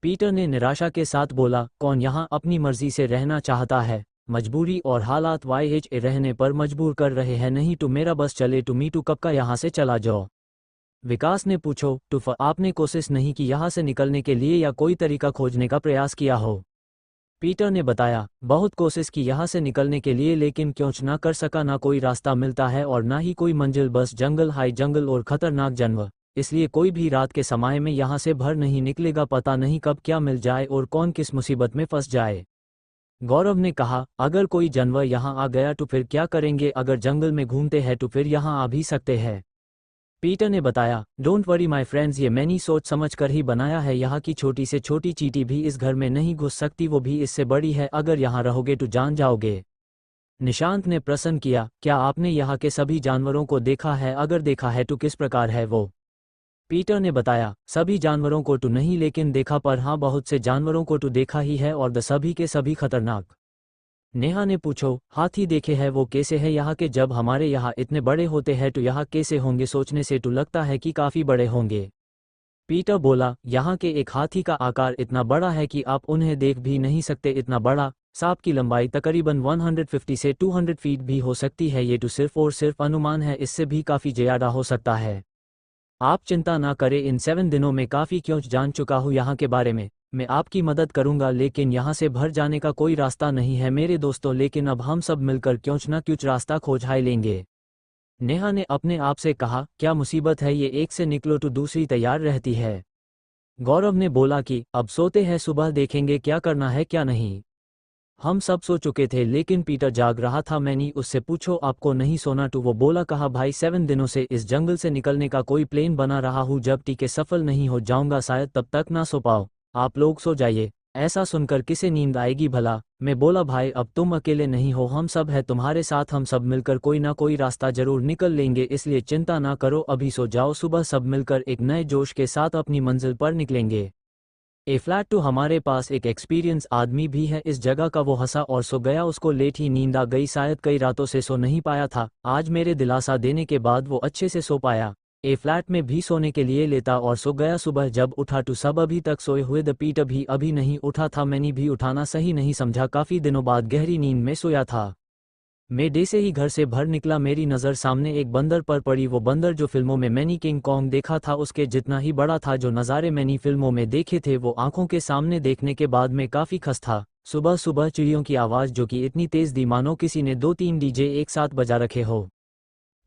पीटर ने निराशा के साथ बोला, कौन यहाँ अपनी मर्जी से रहना चाहता है। मजबूरी और हालात YH रहने पर मजबूर कर रहे हैं, नहीं तो मेरा बस चले तो मीटू कब का यहाँ से चला जाओ। विकास ने पूछो, तो आपने कोशिश नहीं की यहाँ से निकलने के लिए या कोई तरीका खोजने का प्रयास किया हो। पीटर ने बताया, बहुत कोशिश की यहाँ से निकलने के लिए, लेकिन कुछ ना कर सका। ना कोई रास्ता मिलता है और ना ही कोई मंजिल, बस जंगल, हाई जंगल और खतरनाक जानवर। इसलिए कोई भी रात के समय में यहाँ से भर नहीं निकलेगा। पता नहीं कब क्या मिल जाए और कौन किस मुसीबत में फंस जाए। गौरव ने कहा, अगर कोई जानवर यहाँ आ गया तो फिर क्या करेंगे। अगर जंगल में घूमते हैं तो फिर यहाँ आ भी सकते हैं। पीटर ने बताया, डोंट वरी माय फ्रेंड्स, ये मैंने सोच समझ कर ही बनाया है। यहाँ की छोटी से छोटी चींटी भी इस घर में नहीं घुस सकती, वो भी इससे बड़ी है। अगर यहाँ रहोगे तो जान जाओगे। निशांत ने प्रश्न किया, क्या आपने यहाँ के सभी जानवरों को देखा है। अगर देखा है तो किस प्रकार है वो। पीटर ने बताया, सभी जानवरों को तो नहीं लेकिन देखा, पर हाँ बहुत से जानवरों को तो देखा ही है, और सभी के सभी खतरनाक। नेहा ने पूछो, हाथी देखे है, वो कैसे है यहाँ के? जब हमारे यहाँ इतने बड़े होते हैं तो यहाँ कैसे होंगे? सोचने से तो लगता है कि काफ़ी बड़े होंगे। पीटर बोला, यहाँ के एक हाथी का आकार इतना बड़ा है कि आप उन्हें देख भी नहीं सकते, इतना बड़ा। सांप की लंबाई तकरीबन 150 से 200 फीट भी हो सकती है। ये तो सिर्फ और सिर्फ अनुमान है, इससे भी काफ़ी ज़्यादा हो सकता है। आप चिंता ना करें, इन 7 दिनों में काफ़ी कुछ जान चुका हूँ यहाँ के बारे में। मैं आपकी मदद करूँगा, लेकिन यहाँ से भर जाने का कोई रास्ता नहीं है मेरे दोस्तों। लेकिन अब हम सब मिलकर कुछ ना कुछ रास्ता खोज ही लेंगे। नेहा ने अपने आप से कहा, क्या मुसीबत है ये, एक से निकलो तो दूसरी तैयार रहती है। गौरव ने बोला कि अब सोते हैं, सुबह देखेंगे क्या करना है क्या नहीं। हम सब सो चुके थे, लेकिन पीटर जाग रहा था। मैंने उससे पूछो, आपको नहीं सोना? तो वो बोला, कहा भाई, 7 दिनों से इस जंगल से निकलने का कोई प्लान बना रहा हूँ, जब टीके सफल नहीं हो जाऊंगा शायद तब तक ना सो पाओ। आप लोग सो जाइए। ऐसा सुनकर किसे नींद आएगी भला? मैं बोला, भाई अब तुम अकेले नहीं हो, हम सब है तुम्हारे साथ, हम सब मिलकर कोई ना कोई रास्ता जरूर निकल लेंगे, इसलिए चिंता ना करो, अभी सो जाओ, सुबह सब मिलकर एक नए जोश के साथ अपनी मंजिल पर निकलेंगे। ए फ्लैट टू, हमारे पास एक एक्सपीरियंस आदमी भी है इस जगह का। वो हंसा और सो गया, उसको लेट ही नींद आ गई, शायद कई रातों से सो नहीं पाया था। आज मेरे दिलासा देने के बाद वो अच्छे से सो पाया। ए फ्लैट में भी सोने के लिए लेता और सो गया। सुबह जब उठा तो सब अभी तक सोए हुए द पीटर भी अभी नहीं उठा था। मैंने भी उठाना सही नहीं समझा, काफ़ी दिनों बाद गहरी नींद में सोया था। मैं डे से ही घर से बाहर निकला, मेरी नज़र सामने एक बंदर पर पड़ी। वो बंदर जो फिल्मों में मैंने किंग कॉन्ग देखा था उसके जितना ही बड़ा था। जो नज़ारे मैंने फिल्मों में देखे थे वो आंखों के सामने देखने के बाद मैं काफ़ी खुश था। सुबह सुबह चिड़ियों की आवाज़ जो कि इतनी तेज़ थी मानो किसी ने 2-3 डीजे एक साथ बजा रखे हो।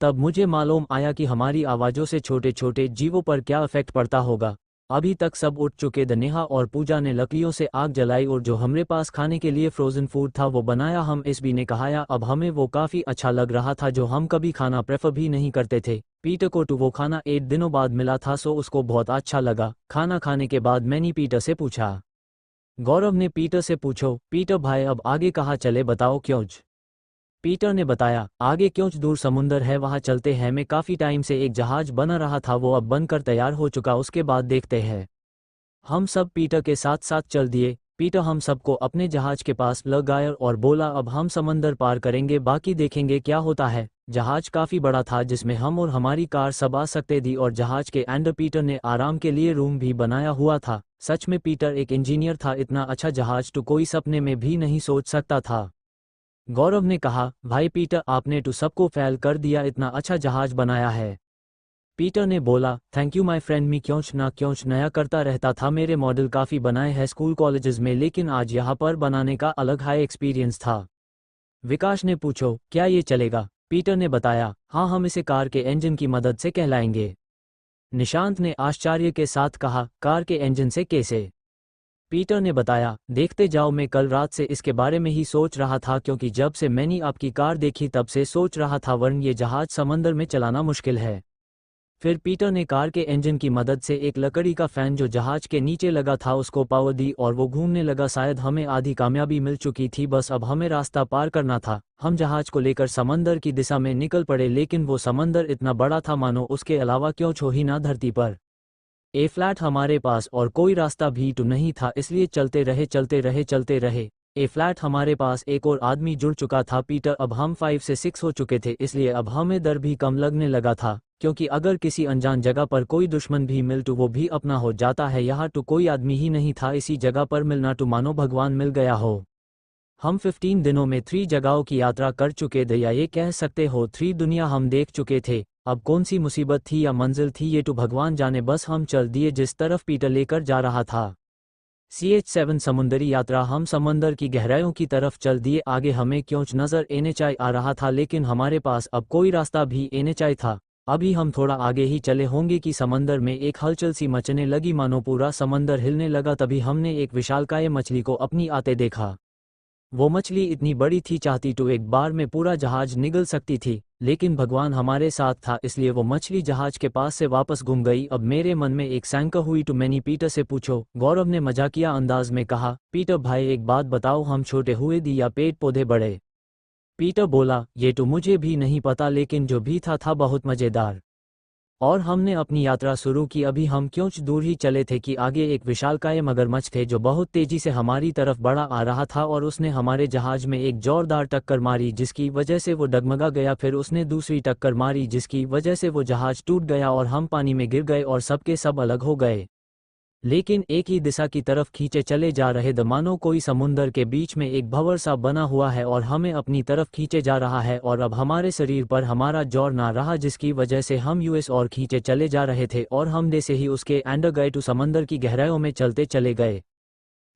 तब मुझे मालूम आया कि हमारी आवाज़ों से छोटे छोटे जीवों पर क्या इफेक्ट पड़ता होगा। अभी तक सब उठ चुके थे। नेहा और पूजा ने लकड़ियों से आग जलाई और जो हमारे पास खाने के लिए फ्रोज़न फूड था वो बनाया। हम इस भी ने कहाया, अब हमें वो काफ़ी अच्छा लग रहा था जो हम कभी खाना प्रेफर भी नहीं करते थे। पीटर को तो वो खाना 8 दिनों बाद मिला था, सो उसको बहुत अच्छा लगा। खाना खाने के बाद मैंने पीटर से पूछा। गौरव ने पीटर से पूछो, पीटर भाई अब आगे कहाँ चले, बताओ क्यों? पीटर ने बताया, आगे कुछ दूर समुंदर है, वहां चलते हैं। मैं काफ़ी टाइम से एक जहाज बना रहा था, वो अब बनकर तैयार हो चुका, उसके बाद देखते हैं। हम सब पीटर के साथ साथ चल दिए। पीटर हम सबको अपने जहाज के पास ले गया और बोला, अब हम समंदर पार करेंगे, बाकी देखेंगे क्या होता है। जहाज काफ़ी बड़ा था जिसमें हम और हमारी कार सब आ सकते थे, और जहाज के अंदर पीटर ने आराम के लिए रूम भी बनाया हुआ था। सच में पीटर एक इंजीनियर था, इतना अच्छा जहाज तो कोई सपने में भी नहीं सोच सकता था। गौरव ने कहा, भाई पीटर आपने तो सबको फेल कर दिया, इतना अच्छा जहाज बनाया है। पीटर ने बोला, थैंक यू माय फ्रेंड, मी क्यों नया करता रहता था। मेरे मॉडल काफ़ी बनाए हैं स्कूल कॉलेजेस में, लेकिन आज यहाँ पर बनाने का अलग हाई एक्सपीरियंस था। विकास ने पूछो, क्या ये चलेगा? पीटर ने बताया, हाँ हम इसे कार के इंजन की मदद से कहलाएंगे। निशांत ने आश्चर्य के साथ कहा, कार के इंजन से कैसे? पीटर ने बताया, देखते जाओ, मैं कल रात से इसके बारे में ही सोच रहा था, क्योंकि जब से मैंने आपकी कार देखी तब से सोच रहा था, वरन ये जहाज समंदर में चलाना मुश्किल है। फिर पीटर ने कार के इंजन की मदद से एक लकड़ी का फैन जो जहाज के नीचे लगा था उसको पावर दी और वो घूमने लगा। शायद हमें आधी कामयाबी मिल चुकी थी, बस अब हमें रास्ता पार करना था। हम जहाज को लेकर समंदर की दिशा में निकल पड़े, लेकिन वो समंदर इतना बड़ा था मानो उसके अलावा क्यों छो ही ना धरती पर। ए फ्लैट हमारे पास और कोई रास्ता भी तो नहीं था, इसलिए चलते रहे। ए फ्लैट हमारे पास एक और आदमी जुड़ चुका था, पीटर। अब हम 5 से 6 हो चुके थे, इसलिए अब हमें डर भी कम लगने लगा था, क्योंकि अगर किसी अनजान जगह पर कोई दुश्मन भी मिल तो वो भी अपना हो जाता है। यहाँ तो कोई आदमी ही नहीं था, इसी जगह पर मिलना तो मानो भगवान मिल गया हो। हम 15 दिनों में 3 जगहों की यात्रा कर चुके थे, या ये कह सकते हो 3 दुनिया हम देख चुके थे। अब कौन सी मुसीबत थी या मंजिल थी ये तो भगवान जाने, बस हम चल दिए जिस तरफ पीटर लेकर जा रहा था। CH7 समुद्री यात्रा, हम समंदर की गहराइयों की तरफ चल दिए। आगे हमें क्यों नज़र NHI आ रहा था, लेकिन हमारे पास अब कोई रास्ता भी NHI था। अभी हम थोड़ा आगे ही चले होंगे कि समंदर में एक हलचल सी मचने लगी, मानो पूरा समंदर हिलने लगा। तभी हमने एक विशालकाय मछली को अपनी आते देखा। वो मछली इतनी बड़ी थी, चाहती तो एक बार में पूरा जहाज निगल सकती थी, लेकिन भगवान हमारे साथ था, इसलिए वो मछली जहाज के पास से वापस घूम गई। अब मेरे मन में एक शंका हुई तो मैंने पीटर से पूछो। गौरव ने मजाकिया अंदाज में कहा, पीटर भाई एक बात बताओ, हम छोटे हुए दी या पेड़ पौधे बड़े? पीटर बोला, ये तो मुझे भी नहीं पता, लेकिन जो भी था बहुत मज़ेदार। और हमने अपनी यात्रा शुरू की। अभी हम कुछ दूर ही चले थे कि आगे एक विशालकाय मगरमच्छ थे जो बहुत तेजी से हमारी तरफ बढ़ा आ रहा था और उसने हमारे जहाज में एक जोरदार टक्कर मारी जिसकी वजह से वो डगमगा गया। फिर उसने दूसरी टक्कर मारी जिसकी वजह से वो जहाज टूट गया और हम पानी में गिर गए और सबके सब अलग हो गए, लेकिन एक ही दिशा की तरफ खींचे चले जा रहे थे। मानो कोई समुंदर के बीच में एक भंवर सा बना हुआ है और हमें अपनी तरफ खींचे जा रहा है और अब हमारे शरीर पर हमारा जोर ना रहा जिसकी वजह से हम यूएस और खींचे चले जा रहे थे और हम जैसे ही उसके अंडर गए तो समंदर की गहराइयों में चलते चले गए।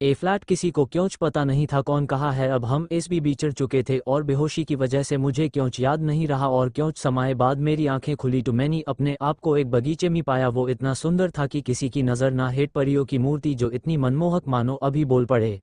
ए फ्लैट किसी को क्योंच पता नहीं था कौन कहा है। अब हम एसबीबी चढ़ चुके थे और बेहोशी की वजह से मुझे क्योंच याद नहीं रहा और क्योंच समय बाद मेरी आंखें खुली तो मैंने अपने आप को एक बगीचे में पाया। वो इतना सुंदर था कि किसी की नज़र ना हेट परियों की मूर्ति जो इतनी मनमोहक मानो अभी बोल पड़े।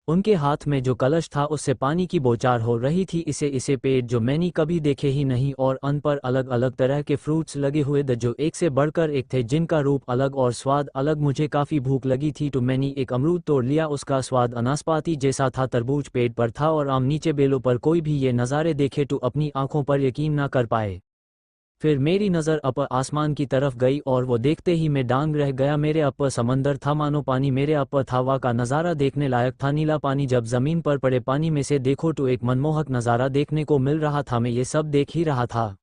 उनके हाथ में जो कलश था उससे पानी की बौछार हो रही थी। इसे पेड़ जो मैंने कभी देखे ही नहीं और उन पर अलग अलग तरह के फ्रूट्स लगे हुए थे जो एक से बढ़कर एक थे, जिनका रूप अलग और स्वाद अलग। मुझे काफ़ी भूख लगी थी तो मैंने एक अमरूद तोड़ लिया। उसका स्वाद अनाशपाती जैसा था। तरबूज पेड़ पर था और आम नीचे बेलों पर। कोई भी ये नज़ारे देखे तो अपनी आंखों पर यकीन ना कर पाए। फिर मेरी नज़र अपर आसमान की तरफ गई और वो देखते ही मैं डांग रह गया। मेरे अपर समंदर था, मानो पानी मेरे अपर था। वहाँ का नज़ारा देखने लायक था। नीला पानी जब ज़मीन पर पड़े पानी में से देखो तो एक मनमोहक नज़ारा देखने को मिल रहा था। मैं ये सब देख ही रहा था,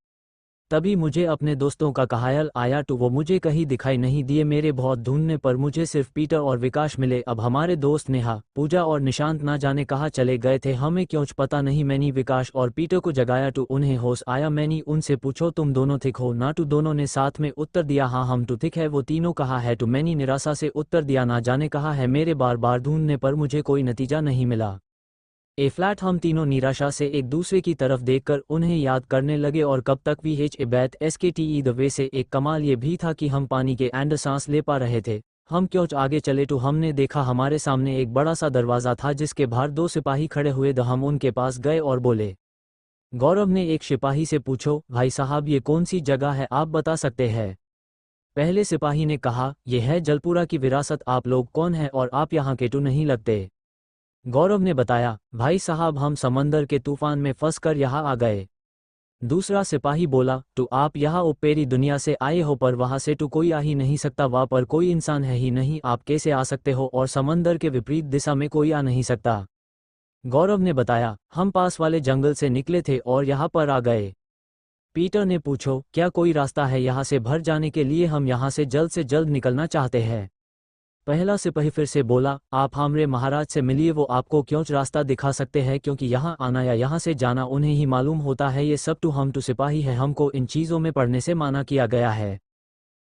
तभी मुझे अपने दोस्तों का ख्याल आया तो वो मुझे कहीं दिखाई नहीं दिए। मेरे बहुत ढूंढने पर मुझे सिर्फ पीटर और विकास मिले। अब हमारे दोस्त नेहा, पूजा और निशांत ना जाने कहाँ चले गए थे, हमें क्यों पता नहीं। मैंने विकास और पीटर को जगाया तो उन्हें होश आया। मैंने उनसे पूछो तुम दोनों थिक हो ना? तो दोनों ने साथ में उत्तर दिया हाँ हम तो थिक है। वो तीनों कहा है तो मैंने निराशा से उत्तर दिया ना जाने कहा है। मेरे बार बार ढूंढने पर मुझे कोई नतीजा नहीं मिला। ए फ्लैट हम तीनों निराशा से एक दूसरे की तरफ देखकर उन्हें याद करने लगे और कब तक भी एच ए बैत एसकेटीई दवे से। एक कमाल ये भी था कि हम पानी के अंदर सांस ले पा रहे थे। हम क्यों आगे चले तो हमने देखा हमारे सामने एक बड़ा सा दरवाज़ा था जिसके बाहर दो सिपाही खड़े हुए थे। हम उनके पास गए और बोले। गौरव ने एक सिपाही से पूछो भाई साहब ये कौन सी जगह है, आप बता सकते हैं? पहले सिपाही ने कहा यह है जलपुरा की विरासत। आप लोग कौन हैं और आप यहाँ के तो नहीं लगते? गौरव ने बताया भाई साहब हम समंदर के तूफान में फंसकर यहाँ आ गए। दूसरा सिपाही बोला तो आप यहाँ ऊपरी दुनिया से आए हो, पर वहाँ से तो कोई आ ही नहीं सकता, वहाँ पर कोई इंसान है ही नहीं, आप कैसे आ सकते हो? और समंदर के विपरीत दिशा में कोई आ नहीं सकता। गौरव ने बताया हम पास वाले जंगल से निकले थे और यहाँ पर आ गए। पीटर ने पूछो क्या कोई रास्ता है यहाँ से भर जाने के लिए? हम यहाँ से जल्द निकलना चाहते हैं। पहला सिपाही फिर से बोला आप हमरे महाराज से मिलिए, वो आपको क्यों रास्ता दिखा सकते हैं, क्योंकि यहाँ आना या यहाँ से जाना उन्हें ही मालूम होता है। ये सब तो हम तो सिपाही है, हमको इन चीज़ों में पढ़ने से माना किया गया है।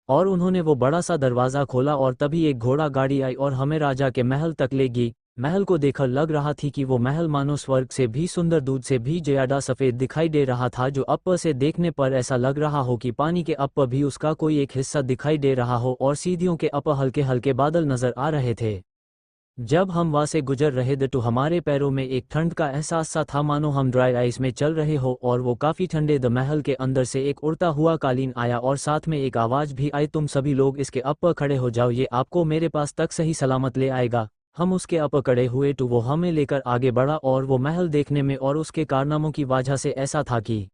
और उन्होंने वो बड़ा सा दरवाज़ा खोला और तभी एक घोड़ा गाड़ी आई और हमें राजा के महल तक ले गई। महल को देखकर लग रहा थी कि वो महल मानो स्वर्ग से भी सुंदर, दूध से भी ज्यादा सफ़ेद दिखाई दे रहा था। जो ऊपर से देखने पर ऐसा लग रहा हो कि पानी के ऊपर भी उसका कोई एक हिस्सा दिखाई दे रहा हो और सीढ़ियों के ऊपर हल्के हल्के बादल नजर आ रहे थे। जब हम वहाँ से गुजर रहे थे तो हमारे पैरों में एक ठंड का एहसास सा था, मानो हम ड्राई आइस में चल रहे हो और वो काफ़ी ठंडे। द महल के अंदर से एक उड़ता हुआ कालीन आया और साथ में एक आवाज़ भी आई तुम सभी लोग इसके ऊपर खड़े हो जाओ, ये आपको मेरे पास तक सही सलामत ले आएगा। हम उसके ऊपर खड़े हुए तो वो हमें लेकर आगे बढ़ा और वो महल देखने में और उसके कारनामों की वजह से ऐसा था कि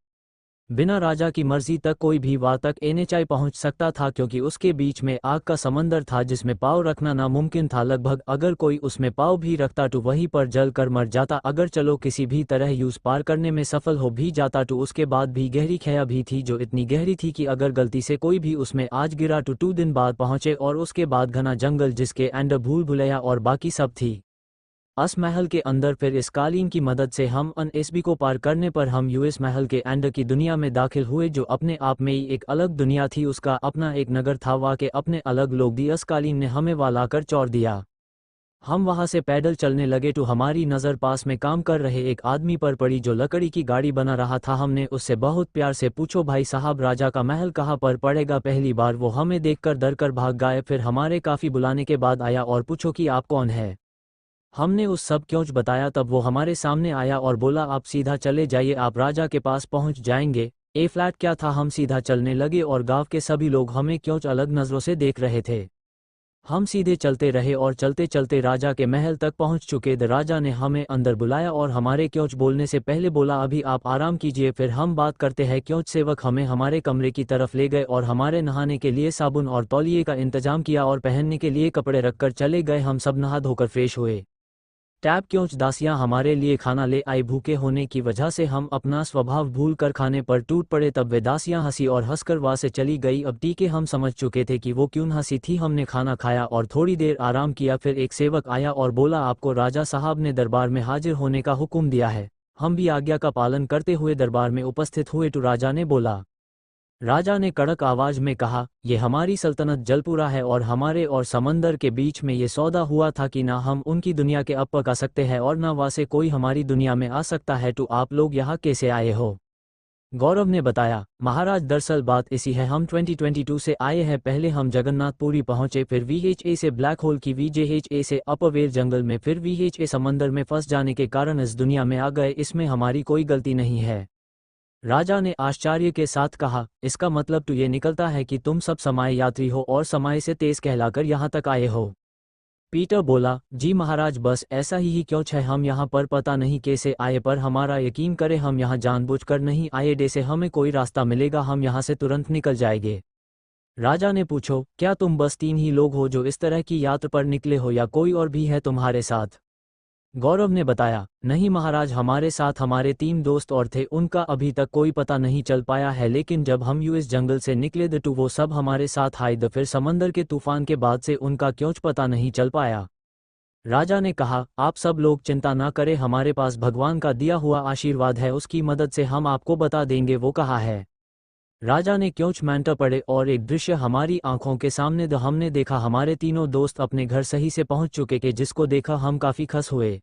बिना राजा की मर्जी तक कोई भी वहां तक एनएचआई पहुंच सकता था, क्योंकि उसके बीच में आग का समंदर था जिसमें पाँव रखना नामुमकिन था। लगभग अगर कोई उसमें पाँव भी रखता तो वहीं पर जल कर मर जाता। अगर चलो किसी भी तरह यूज पार करने में सफल हो भी जाता तो उसके बाद भी गहरी खया भी थी, जो इतनी गहरी थी कि अगर गलती से कोई भी उसमें आज गिरा तो 2 दिन बाद पहुंचे। और उसके बाद घना जंगल जिसके अंदर भूल भुलैया और बाकी सब थी। अस महल के अंदर फिर इस कालीन की मदद से हम एसबी को पार करने पर हम यूएस महल के अंदर की दुनिया में दाखिल हुए, जो अपने आप में ही एक अलग दुनिया थी। उसका अपना एक नगर था, वहाँ के अपने अलग लोग भी। अस कालीन ने हमें वहाँ लाकर छोड़ दिया। हम वहाँ से पैदल चलने लगे तो हमारी नज़र पास में काम कर रहे एक आदमी पर पड़ी जो लकड़ी की गाड़ी बना रहा था। हमने उससे बहुत प्यार से पूछो भाई साहब राजा का महल कहाँ पर पड़ेगा? पहली बार वो हमें देखकर डर कर भाग गए, फिर हमारे काफ़ी बुलाने के बाद आया और पूछो कि आप कौन है। हमने उस सब क्यों बताया, तब वो हमारे सामने आया और बोला आप सीधा चले जाइए, आप राजा के पास पहुंच जाएंगे। ए फ्लैट क्या था, हम सीधा चलने लगे और गांव के सभी लोग हमें क्यों अलग नज़रों से देख रहे थे। हम सीधे चलते रहे और चलते चलते राजा के महल तक पहुंच चुके थे। राजा ने हमें अंदर बुलाया और हमारे क्योंच बोलने से पहले बोला, अभी आप आराम कीजिए, फिर हम बात करते हैं। क्योंच सेवक हमें हमारे कमरे की तरफ ले गए और हमारे नहाने के लिए साबुन और तौलिए का इंतजाम किया और पहनने के लिए कपड़े रखकर चले गए। हम सब नहा धोकर फ्रेश हुए। टैब क्योंच दासियां हमारे लिए खाना ले आई। भूखे होने की वजह से हम अपना स्वभाव भूल कर खाने पर टूट पड़े। तब वे दासियां हंसी और हंसकर वहां से चली गई। अब टीके हम समझ चुके थे कि वो क्यों हंसी थी। हमने खाना खाया और थोड़ी देर आराम किया। फिर एक सेवक आया और बोला, आपको राजा साहब ने दरबार में हाजिर होने का हुक्म दिया है। हम भी आज्ञा का पालन करते हुए दरबार में उपस्थित हुए। तो राजा ने बोला। राजा ने कड़क आवाज में कहा, ये हमारी सल्तनत जलपुरा है और हमारे और समंदर के बीच में ये सौदा हुआ था कि ना हम उनकी दुनिया के अब पका सकते हैं और ना वहाँ से कोई हमारी दुनिया में आ सकता है। तो आप लोग यहाँ कैसे आए हो? गौरव ने बताया, महाराज दरअसल बात ऐसी है, हम 2022 से आए हैं। पहले हम जगन्नाथपुरी पहुंचे, फिर VHA से ब्लैक होल की VJHA से अपवेर जंगल में, फिर VHA समंदर में फंस जाने के कारण इस दुनिया में आ गए। इसमें हमारी कोई गलती नहीं है। राजा ने आश्चर्य के साथ कहा, इसका मतलब तो ये निकलता है कि तुम सब समय यात्री हो और समय से तेज कहलाकर यहाँ तक आए हो। पीटर बोला, जी महाराज, बस ऐसा ही क्यों है। हम यहाँ पर पता नहीं कैसे आए, पर हमारा यकीन करे, हम यहाँ जानबूझकर नहीं आए। डे से हमें कोई रास्ता मिलेगा, हम यहाँ से तुरंत निकल जाएंगे। राजा ने पूछो, क्या तुम बस 3 ही लोग हो जो इस तरह की यात्रा पर निकले हो या कोई और भी है तुम्हारे साथ? गौरव ने बताया, नहीं महाराज, हमारे साथ हमारे 3 दोस्त और थे। उनका अभी तक कोई पता नहीं चल पाया है, लेकिन जब हम यूएस जंगल से निकले तो वो सब हमारे साथ आए। फिर समंदर के तूफान के बाद से उनका क्यों पता नहीं चल पाया। राजा ने कहा, आप सब लोग चिंता ना करें, हमारे पास भगवान का दिया हुआ आशीर्वाद है, उसकी मदद से हम आपको बता देंगे वो कहाँ है। राजा ने क्योंच मैंटर पड़े और एक दृश्य हमारी आंखों के सामने हमने देखा, हमारे तीनों दोस्त अपने घर सही से पहुंच चुके के, जिसको देखा हम काफी खुश हुए।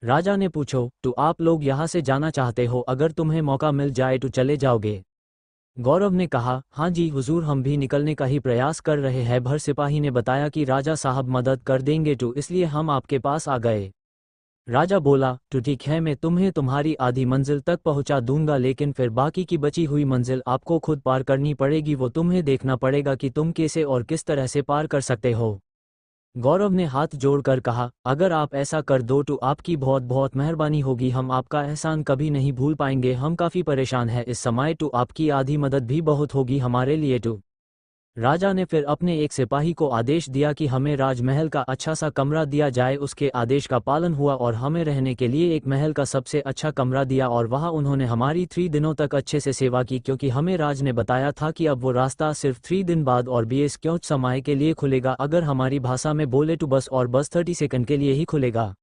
राजा ने पूछो, तो आप लोग यहाँ से जाना चाहते हो? अगर तुम्हें मौका मिल जाए तो चले जाओगे? गौरव ने कहा, हाँ जी हुजूर, हम भी निकलने का ही प्रयास कर रहे हैं। भर सिपाही ने बताया कि राजा साहब मदद कर देंगे, तो इसलिए हम आपके पास आ गए। राजा बोला, तो ठीक है, मैं तुम्हें तुम्हारी आधी मंजिल तक पहुंचा दूंगा, लेकिन फिर बाकी की बची हुई मंजिल आपको खुद पार करनी पड़ेगी। वो तुम्हें देखना पड़ेगा कि तुम कैसे और किस तरह से पार कर सकते हो। गौरव ने हाथ जोड़कर कहा, अगर आप ऐसा कर दो तो आपकी बहुत बहुत मेहरबानी होगी, हम आपका एहसान कभी नहीं भूल पाएंगे। हम काफ़ी परेशान हैं इस समय, तो आपकी आधी मदद भी बहुत होगी हमारे लिए। तो राजा ने फिर अपने एक सिपाही को आदेश दिया कि हमें राजमहल का अच्छा सा कमरा दिया जाए। उसके आदेश का पालन हुआ और हमें रहने के लिए एक महल का सबसे अच्छा कमरा दिया और वहाँ उन्होंने हमारी 3 दिनों तक अच्छे से सेवा की, क्योंकि हमें राज ने बताया था कि अब वो रास्ता सिर्फ 3 दिन बाद और 20 क्यों समय के लिए खुलेगा। अगर हमारी भाषा में बोले तो बस 30 सेकंड के लिए ही खुलेगा।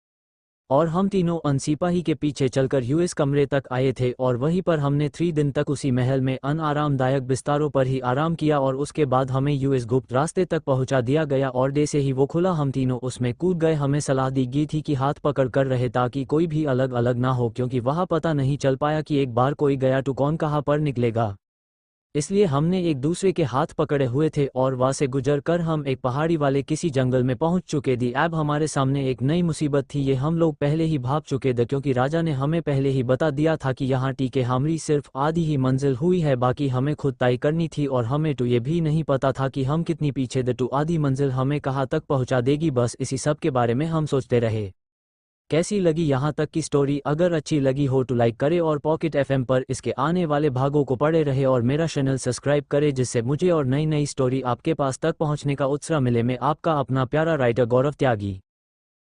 और हम तीनों अन सिपाही के पीछे चलकर यूएस कमरे तक आए थे और वहीं पर हमने 3 दिन तक उसी महल में आरामदायक बिस्तारों पर ही आराम किया और उसके बाद हमें यूएस गुप्त रास्ते तक पहुंचा दिया गया और डे से ही वो खुला। हम तीनों उसमें कूद गए। हमें सलाह दी गई थी कि हाथ पकड़ कर रहे ताकि कोई भी अलग अलग ना हो, क्योंकि वहाँ पता नहीं चल पाया कि एक बार कोई गया तो कौन कहाँ पर निकलेगा। इसलिए हमने एक दूसरे के हाथ पकड़े हुए थे और वहाँ से गुजर कर हम एक पहाड़ी वाले किसी जंगल में पहुंच चुके थे। अब हमारे सामने एक नई मुसीबत थी, ये हम लोग पहले ही भाग चुके थे, क्योंकि राजा ने हमें पहले ही बता दिया था कि यहाँ टीके हमारी सिर्फ आधी ही मंजिल हुई है, बाकी हमें खुद तय करनी थी। और हमें तो ये भी नहीं पता था कि हम कितनी पीछे थे, तो आधी मंजिल हमें कहाँ तक पहुँचा देगी। बस इसी सब के बारे में हम सोचते रहे। कैसी लगी यहाँ तक की स्टोरी? अगर अच्छी लगी हो तो लाइक करें और पॉकेट एफएम पर इसके आने वाले भागों को पढ़े रहे और मेरा चैनल सब्सक्राइब करें, जिससे मुझे और नई नई स्टोरी आपके पास तक पहुँचने का उत्साह मिले। मैं आपका अपना प्यारा राइटर गौरव त्यागी।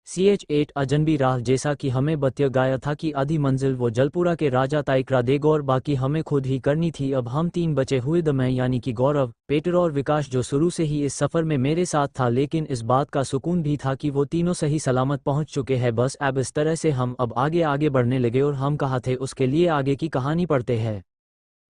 CH8 अजनबी राह, जैसा कि हमें बतया गया था कि आधी मंजिल वो जलपुरा के राजा तय करा देगा और बाकी हमें खुद ही करनी थी। अब हम 3 बचे हुए द मैं यानी कि गौरव, पीटर और विकास, जो शुरू से ही इस सफ़र में मेरे साथ था, लेकिन इस बात का सुकून भी था कि वो तीनों सही सलामत पहुंच चुके हैं। बस अब इस तरह से हम अब आगे बढ़ने लगे और हम कहाँ थे उसके लिए आगे की कहानी पढ़ते हैं।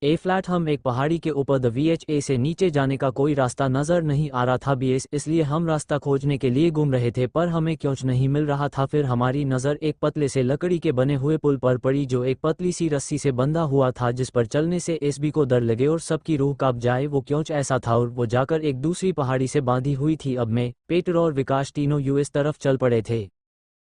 ए फ्लैट, हम एक पहाड़ी के ऊपर द VHA से नीचे जाने का कोई रास्ता नजर नहीं आ रहा था BS, इसलिए हम रास्ता खोजने के लिए घूम रहे थे, पर हमें क्यों नहीं मिल रहा था। फिर हमारी नज़र एक पतले से लकड़ी के बने हुए पुल पर पड़ी, जो एक पतली सी रस्सी से बंधा हुआ था, जिस पर चलने से SB को डर लगे और सबकी रूह कांप जाए। वो क्यों ऐसा था और वो जाकर एक दूसरी पहाड़ी से बांधी हुई थी। अब मैं, पीटर और विकास तीनों US तरफ चल पड़े थे।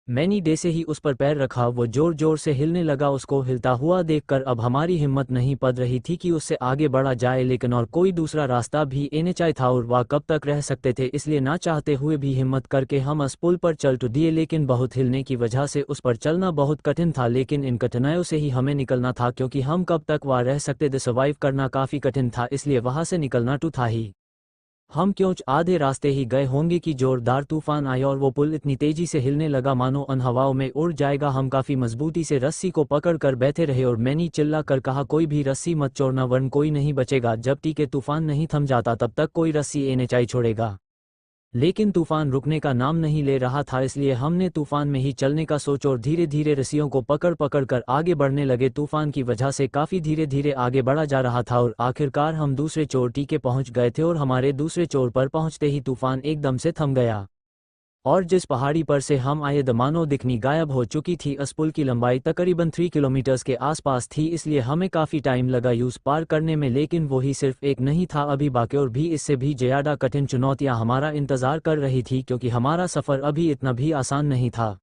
मैंने डे से ही उस पर पैर रखा, वो जोर जोर से हिलने लगा। उसको हिलता हुआ देखकर अब हमारी हिम्मत नहीं पड़ रही थी कि उससे आगे बढ़ा जाए, लेकिन और कोई दूसरा रास्ता भी एनएचआई था और वह कब तक रह सकते थे, इसलिए ना चाहते हुए भी हिम्मत करके हम उस पुल पर चल दिए। लेकिन बहुत हिलने की वजह से उस पर चलना बहुत कठिन था, लेकिन इन कठिनाइयों से ही हमें निकलना था, क्योंकि हम कब तक वहाँ रह सकते थे, सर्वाइव करना काफ़ी कठिन था, इसलिए वहाँ से निकलना तो था ही। हम क्योंच आधे रास्ते ही गए होंगे कि जोरदार तूफान आया और वो पुल इतनी तेजी से हिलने लगा मानो अन हवाओं में उड़ जाएगा। हम काफी मजबूती से रस्सी को पकड़ कर बैठे रहे और मैंने चिल्ला कर कहा, कोई भी रस्सी मत छोड़ना वरन कोई नहीं बचेगा। जब तक के तूफान नहीं थम जाता तब तक कोई रस्सी एनएचआई छोड़ेगा। लेकिन तूफान रुकने का नाम नहीं ले रहा था, इसलिए हमने तूफान में ही चलने का सोचा और धीरे धीरे रस्सियों को पकड़ पकड़ कर आगे बढ़ने लगे। तूफान की वजह से काफ़ी धीरे धीरे आगे बढ़ा जा रहा था और आखिरकार हम दूसरे चोटी के पहुंच गए थे और हमारे दूसरे चोर पर पहुंचते ही तूफान एकदम से थम गया और जिस पहाड़ी पर से हम आए मानो दिखनी गायब हो चुकी थी। इस पुल की लंबाई तकरीबन 3 किलोमीटर्स के आसपास थी, इसलिए हमें काफ़ी टाइम लगा यूज़ पार करने में, लेकिन वही सिर्फ एक नहीं था, अभी बाकी और भी इससे भी ज़्यादा कठिन चुनौतियां हमारा इंतज़ार कर रही थी, क्योंकि हमारा सफ़र अभी इतना भी आसान नहीं था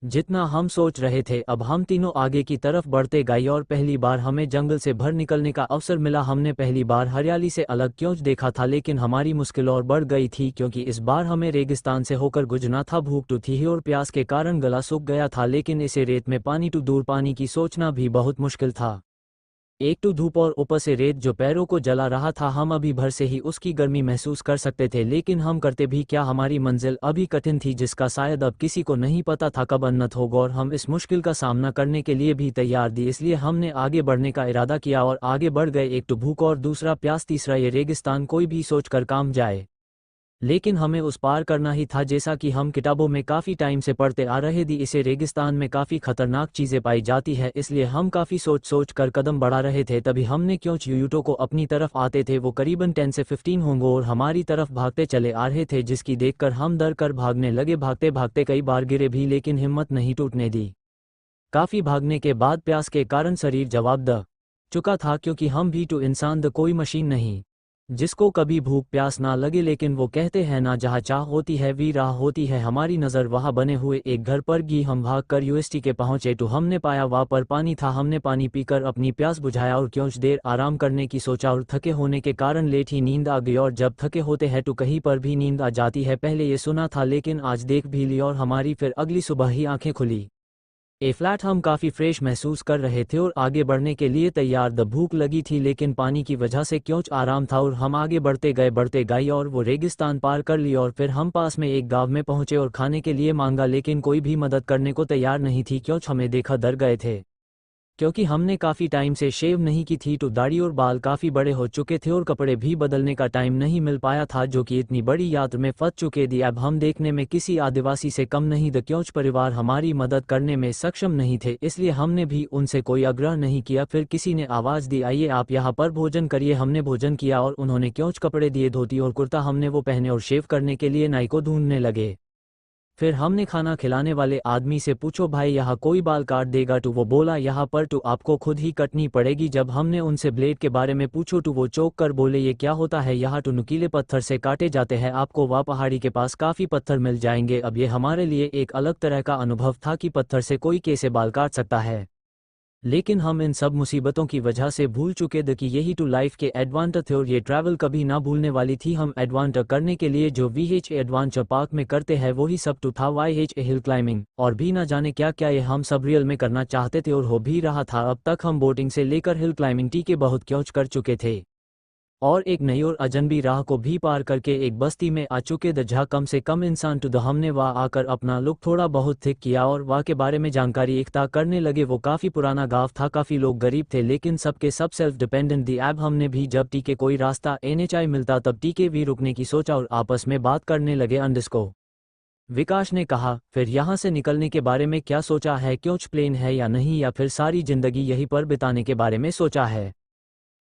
जितना हम सोच रहे थे। अब हम तीनों आगे की तरफ बढ़ते गए और पहली बार हमें जंगल से भर निकलने का अवसर मिला। हमने पहली बार हरियाली से अलग क्यों देखा था, लेकिन हमारी मुश्किल और बढ़ गई थी, क्योंकि इस बार हमें रेगिस्तान से होकर गुजरना था। भूख तो थी और प्यास के कारण गला सूख गया था, लेकिन इसे रेत में पानी तो दूर पानी की सोचना भी बहुत मुश्किल था। एक तो धूप और ऊपर से रेत जो पैरों को जला रहा था। हम अभी भर से ही उसकी गर्मी महसूस कर सकते थे, लेकिन हम करते भी क्या, हमारी मंजिल अभी कठिन थी जिसका शायद अब किसी को नहीं पता था कब अन्नत होगा, और हम इस मुश्किल का सामना करने के लिए भी तैयार थी। इसलिए हमने आगे बढ़ने का इरादा किया और आगे बढ़ गए। एक तो भूख और दूसरा प्यास, तीसरा ये रेगिस्तान, कोई भी सोच कर काम जाए, लेकिन हमें उस पार करना ही था। जैसा कि हम किताबों में काफ़ी टाइम से पढ़ते आ रहे थे, इसे रेगिस्तान में काफ़ी खतरनाक चीज़ें पाई जाती है, इसलिए हम काफ़ी सोच सोच कर कदम बढ़ा रहे थे। तभी हमने क्यों यूयूटो को अपनी तरफ आते थे, वो करीबन 10 से 15 होंगे और हमारी तरफ भागते चले आ रहे थे, जिसकी देखकर हम डर कर भागने लगे। भागते भागते कई बार गिरे भी, लेकिन हिम्मत नहीं टूटने दी। काफ़ी भागने के बाद प्यास के कारण शरीर जवाब दे चुका था, क्योंकि हम भी तो इंसान द कोई मशीन नहीं जिसको कभी भूख प्यास ना लगे। लेकिन वो कहते हैं ना, जहाँ चाह होती है वी राह होती है। हमारी नज़र वहाँ बने हुए एक घर पर गई। हम भाग कर यूएसटी के पहुँचे तो हमने पाया वहाँ पर पानी था। हमने पानी पीकर अपनी प्यास बुझाया और कुछ देर आराम करने की सोचा, और थके होने के कारण लेट ही नींद आ गई। और जब थके होते हैं तो कहीं पर भी नींद आ जाती है, पहले ये सुना था, लेकिन आज देख भी ली और हमारी फिर अगली सुबह ही आंखें खुली। ए फ्लैट हम काफ़ी फ्रेश महसूस कर रहे थे और आगे बढ़ने के लिए तैयार। द भूख लगी थी, लेकिन पानी की वजह से क्योंच आराम था और हम आगे बढ़ते गए और वो रेगिस्तान पार कर ली। और फिर हम पास में एक गांव में पहुंचे और खाने के लिए मांगा, लेकिन कोई भी मदद करने को तैयार नहीं थी। क्योंच हमें देखा डर गए थे, क्योंकि हमने काफ़ी टाइम से शेव नहीं की थी, तो दाढ़ी और बाल काफ़ी बड़े हो चुके थे और कपड़े भी बदलने का टाइम नहीं मिल पाया था, जो कि इतनी बड़ी यात्रा में फंस चुके थे। अब हम देखने में किसी आदिवासी से कम नहीं थे। क्योंच परिवार हमारी मदद करने में सक्षम नहीं थे, इसलिए हमने भी उनसे कोई आग्रह नहीं किया। फिर किसी ने आवाज़ दी, आइए आप यहाँ पर भोजन करिए। हमने भोजन किया और उन्होंने क्योंच कपड़े दिए, धोती और कुर्ता हमने वो पहने और शेव करने के लिए नाई को ढूंढने लगे। फिर हमने खाना खिलाने वाले आदमी से पूछो, भाई यहाँ कोई बाल काट देगा? तो वो बोला, यहाँ पर तो आपको खुद ही कटनी पड़ेगी। जब हमने उनसे ब्लेड के बारे में पूछो तो वो चौंक कर बोले, ये क्या होता है? यहाँ तो नुकीले पत्थर से काटे जाते हैं, आपको वहाँ पहाड़ी के पास काफ़ी पत्थर मिल जाएंगे। अब ये हमारे लिए एक अलग तरह का अनुभव था कि पत्थर से कोई कैसे बाल काट सकता है, लेकिन हम इन सब मुसीबतों की वजह से भूल चुके थे कि यही तो लाइफ के एडवेंचर थे और ये ट्रैवल कभी ना भूलने वाली थी। हम एडवेंचर करने के लिए जो VH एडवेंचर पार्क में करते हैं वही सब तो था, YH हिल क्लाइंबिंग और भी ना जाने क्या क्या, ये हम सब रियल में करना चाहते थे और हो भी रहा था। अब तक हम बोटिंग से लेकर हिल क्लाइंबिंग के बहुत क्योच कर चुके थे और एक नई और अजनबी राह को भी पार करके एक बस्ती में आ चुके थे जहाँ कम से कम इंसान तो हमने वहाँ आकर अपना लुक थोड़ा बहुत थिक किया और वहाँ के बारे में जानकारी इकट्ठा करने लगे। वो काफ़ी पुराना गांव था, काफ़ी लोग गरीब थे, लेकिन सबके सब सेल्फ डिपेंडेंट दी। अब हमने भी जब टीके कोई रास्ता NHI मिलता तब टीके भी रुकने की सोचा और आपस में बात करने लगे। अंडस्को विकास ने कहा, फिर यहाँ से निकलने के बारे में क्या सोचा है? क्योंच प्लेन है या नहीं, या फिर सारी जिंदगी यहीं पर बिताने के बारे में सोचा है?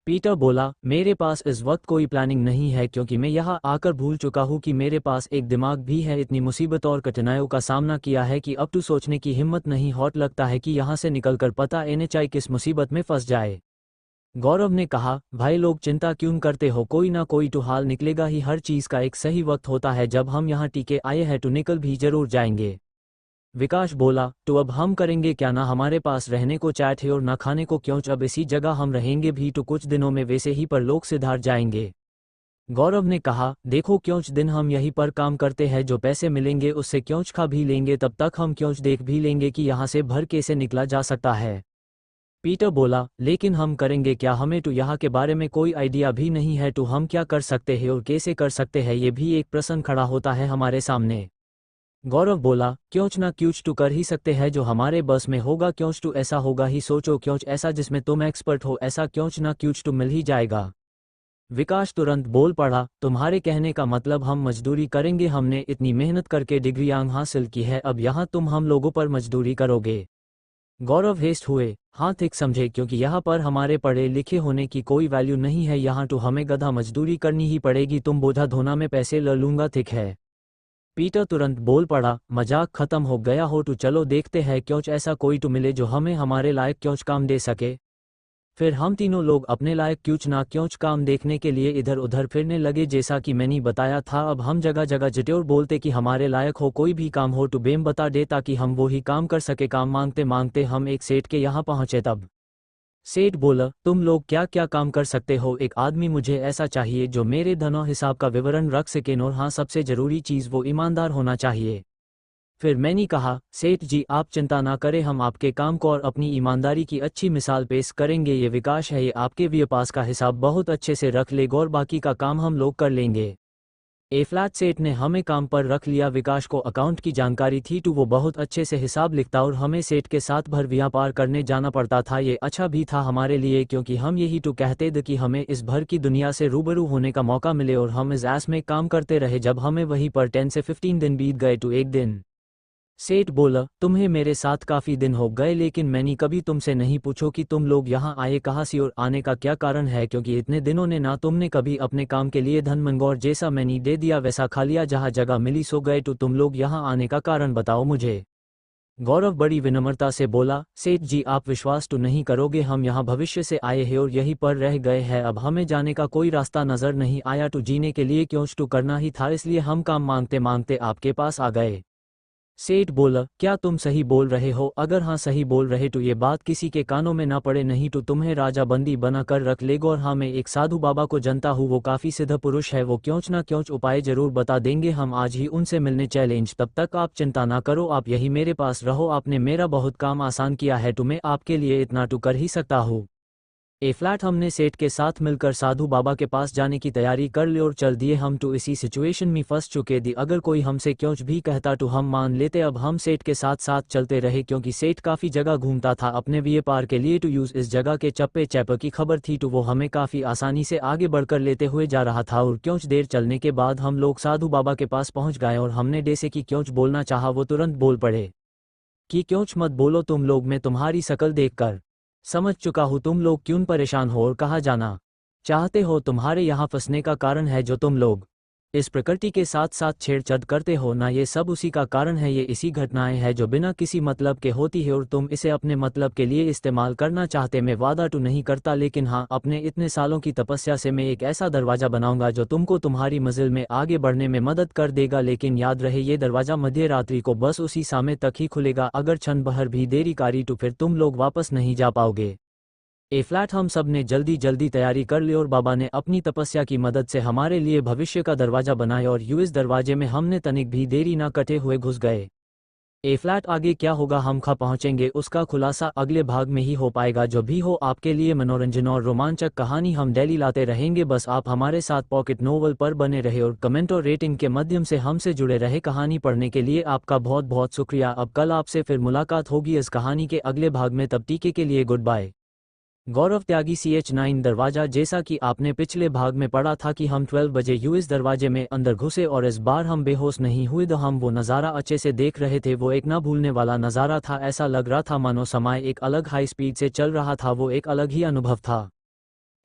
पीटर बोला, मेरे पास इस वक्त कोई प्लानिंग नहीं है, क्योंकि मैं यहाँ आकर भूल चुका हूँ कि मेरे पास एक दिमाग भी है। इतनी मुसीबत और कठिनाइयों का सामना किया है कि अब तो सोचने की हिम्मत नहीं होती। लगता है कि यहाँ से निकलकर पता NHI किस मुसीबत में फंस जाए। गौरव ने कहा, भाई लोग चिंता क्यों करते हो, कोई ना कोई तो हाल निकलेगा ही। हर चीज़ का एक सही वक्त होता है, जब हम यहाँ टीके आए हैं तो निकल भी जरूर जाएंगे। विकास बोला, तो अब हम करेंगे क्या, ना हमारे पास रहने को चैट है और ना खाने को, क्यों अब इसी जगह हम रहेंगे भी तो कुछ दिनों में वैसे ही पर लोग सिधार जाएंगे। गौरव ने कहा, देखो क्योंच दिन हम यहीं पर काम करते हैं, जो पैसे मिलेंगे उससे क्योंच खा भी लेंगे, तब तक हम क्योंच देख भी लेंगे कि यहाँ से भर कैसे निकला जा सकता है। पीटर बोला, लेकिन हम करेंगे क्या, हमें तो यहाँ के बारे में कोई आइडिया भी नहीं है, तो हम क्या कर सकते हैं और कैसे कर सकते हैं, ये भी एक प्रश्न खड़ा होता है हमारे सामने। गौरव बोला, क्योंच ना क्योंच तो कर ही सकते हैं जो हमारे बस में होगा, क्योंच तो ऐसा होगा ही, सोचो क्योंच ऐसा जिसमें तुम एक्सपर्ट हो, ऐसा क्योंच ना क्योंच तो मिल ही जाएगा। विकास तुरंत बोल पड़ा, तुम्हारे कहने का मतलब हम मजदूरी करेंगे, हमने इतनी मेहनत करके डिग्रियां हासिल की है, अब यहाँ तुम हम लोगों पर मजदूरी करोगे। गौरव हेस्ट हुए, हाँ ठीक समझे, क्योंकि यहाँ पर हमारे पढ़े लिखे होने की कोई वैल्यू नहीं है, यहाँ तो हमें गधा मजदूरी करनी ही पड़ेगी, तुम बोझा धोना में पैसे ले लूंगा, ठीक है। पीटर तुरंत बोल पड़ा, मजाक खत्म हो गया हो तो चलो देखते हैं क्योंच ऐसा कोई तो मिले जो हमें हमारे लायक क्योंच काम दे सके। फिर हम तीनों लोग अपने लायक क्योंच ना क्योंच काम देखने के लिए इधर उधर फिरने लगे, जैसा कि मैंने बताया था अब हम जगह जगह जिटे और बोलते कि हमारे लायक हो कोई भी काम हो तो बेम बता दे ताकि हम वो ही काम कर सके। काम मांगते मांगते हम एक सेठ के यहाँ पहुंचे, तब सेठ बोला, तुम लोग क्या क्या काम कर सकते हो, एक आदमी मुझे ऐसा चाहिए जो मेरे धन और हिसाब का विवरण रख सके, और हाँ सबसे जरूरी चीज़ वो ईमानदार होना चाहिए। फिर मैंने कहा, सेठ जी आप चिंता ना करें, हम आपके काम को और अपनी ईमानदारी की अच्छी मिसाल पेश करेंगे, ये विकास है, ये आपके व्यापार का हिसाब बहुत अच्छे से रख लेगा और बाकी का काम हम लोग कर लेंगे। ए फ्लैट सेठ ने हमें काम पर रख लिया, विकास को अकाउंट की जानकारी थी तो वो बहुत अच्छे से हिसाब लिखता और हमें सेठ के साथ भर व्यापार करने जाना पड़ता था, ये अच्छा भी था हमारे लिए क्योंकि हम यही तो कहते थे कि हमें इस भर की दुनिया से रूबरू होने का मौका मिले, और हम इस ऐस में काम करते रहे जब हमें वहीं पर 10 से 15 दिन बीत गए तो एक दिन सेठ बोला, तुम्हें मेरे साथ काफ़ी दिन हो गए लेकिन मैंने कभी तुमसे नहीं पूछो कि तुम लोग यहाँ आए कहाँ से और आने का क्या कारण है, क्योंकि इतने दिनों ने ना तुमने कभी अपने काम के लिए धन मंगौर जैसा मैंने दे दिया वैसा खा लिया, जहाँ जगह मिली सो गए, तो तुम लोग यहाँ आने का कारण बताओ मुझे। गौरव बड़ी विनम्रता से बोला, सेठ जी आप विश्वास तो नहीं करोगे, हम यहाँ भविष्य से आए हैं और यहीं पर रह गए हैं, अब हमें जाने का कोई रास्ता नज़र नहीं आया, तो जीने के लिए क्योंच तो करना ही था, इसलिए हम काम मांगते मांगते आपके पास आ गए। सेठ बोला, क्या तुम सही बोल रहे हो, अगर हाँ सही बोल रहे तो ये बात किसी के कानों में ना पड़े, नहीं तो तुम्हें राजा बंदी बना कर रख लेगा, और हाँ मैं एक साधु बाबा को जानता हूँ, वो काफ़ी सिद्ध पुरुष है, वो क्योंच ना क्योंच उपाय जरूर बता देंगे, हम आज ही उनसे मिलने चैलेंज, तब तक आप चिंता ना करो, आप यही मेरे पास रहो, आपने मेरा बहुत काम आसान किया है, तुम्हें आपके लिए इतना तो कर ही सकता हूँ। ए फ्लैट हमने सेठ के साथ मिलकर साधु बाबा के पास जाने की तैयारी कर ली और चल दिए, हम तो इसी सिचुएशन में फंस चुके थे, अगर कोई हमसे क्योंच भी कहता तो हम मान लेते, अब हम सेठ के साथ साथ चलते रहे क्योंकि सेठ काफ़ी जगह घूमता था अपने व्यापार के लिए, तो यूज़ इस जगह के चप्पे चैप की खबर थी तो वो हमें काफ़ी आसानी से आगे बढ़कर लेते हुए जा रहा था, और क्योंच देर चलने के बाद हम लोग साधु बाबा के पास पहुँच गए और हमने जैसे कि क्योंच बोलना चाहा वो तुरंत बोल पड़े कि क्योंच मत बोलो तुम लोग, मैं तुम्हारी शक्ल देखकर समझ चुका हूँ तुम लोग क्यों परेशान हो और कहाँ जाना चाहते हो, तुम्हारे यहाँ फंसने का कारण है जो तुम लोग इस प्रकृति के साथ साथ छेड़छाड़ करते हो ना, ये सब उसी का कारण है, ये इसी घटनाएं हैं जो बिना किसी मतलब के होती है और तुम इसे अपने मतलब के लिए इस्तेमाल करना चाहते, मैं वादा तो नहीं करता लेकिन हाँ अपने इतने सालों की तपस्या से मैं एक ऐसा दरवाज़ा बनाऊंगा जो तुमको तुम्हारी मंजिल में आगे बढ़ने में मदद कर देगा, लेकिन याद रहे ये दरवाज़ा मध्य रात्रि को बस उसी समय तक ही खुलेगा, अगर क्षण भर भी देरी करी तो फिर तुम लोग वापस नहीं जा पाओगे। ए फ्लैट हम सब ने जल्दी जल्दी तैयारी कर ली और बाबा ने अपनी तपस्या की मदद से हमारे लिए भविष्य का दरवाज़ा बनाया और यूएस दरवाजे में हमने तनिक भी देरी ना कटे हुए घुस गए। ए फ्लैट आगे क्या होगा हम खा पहुंचेंगे उसका खुलासा अगले भाग में ही हो पाएगा, जो भी हो आपके लिए मनोरंजन और रोमांचक कहानी हम डेली लाते रहेंगे, बस आप हमारे साथ पॉकेट नोवेल पर बने रहे और कमेंट और रेटिंग के माध्यम से हमसे जुड़े रहे। कहानी पढ़ने के लिए आपका बहुत बहुत शुक्रिया, अब कल आपसे फिर मुलाकात होगी इस कहानी के अगले भाग में, तब टीके के लिए गुड बाय। गौरव त्यागी CH9 दरवाज़ा, जैसा कि आपने पिछले भाग में पढ़ा था कि हम 12 बजे यूएस दरवाजे में अंदर घुसे और इस बार हम बेहोश नहीं हुए, तो हम वो नज़ारा अच्छे से देख रहे थे, वो एक ना भूलने वाला नज़ारा था, ऐसा लग रहा था मानो समय एक अलग हाई स्पीड से चल रहा था, वो एक अलग ही अनुभव था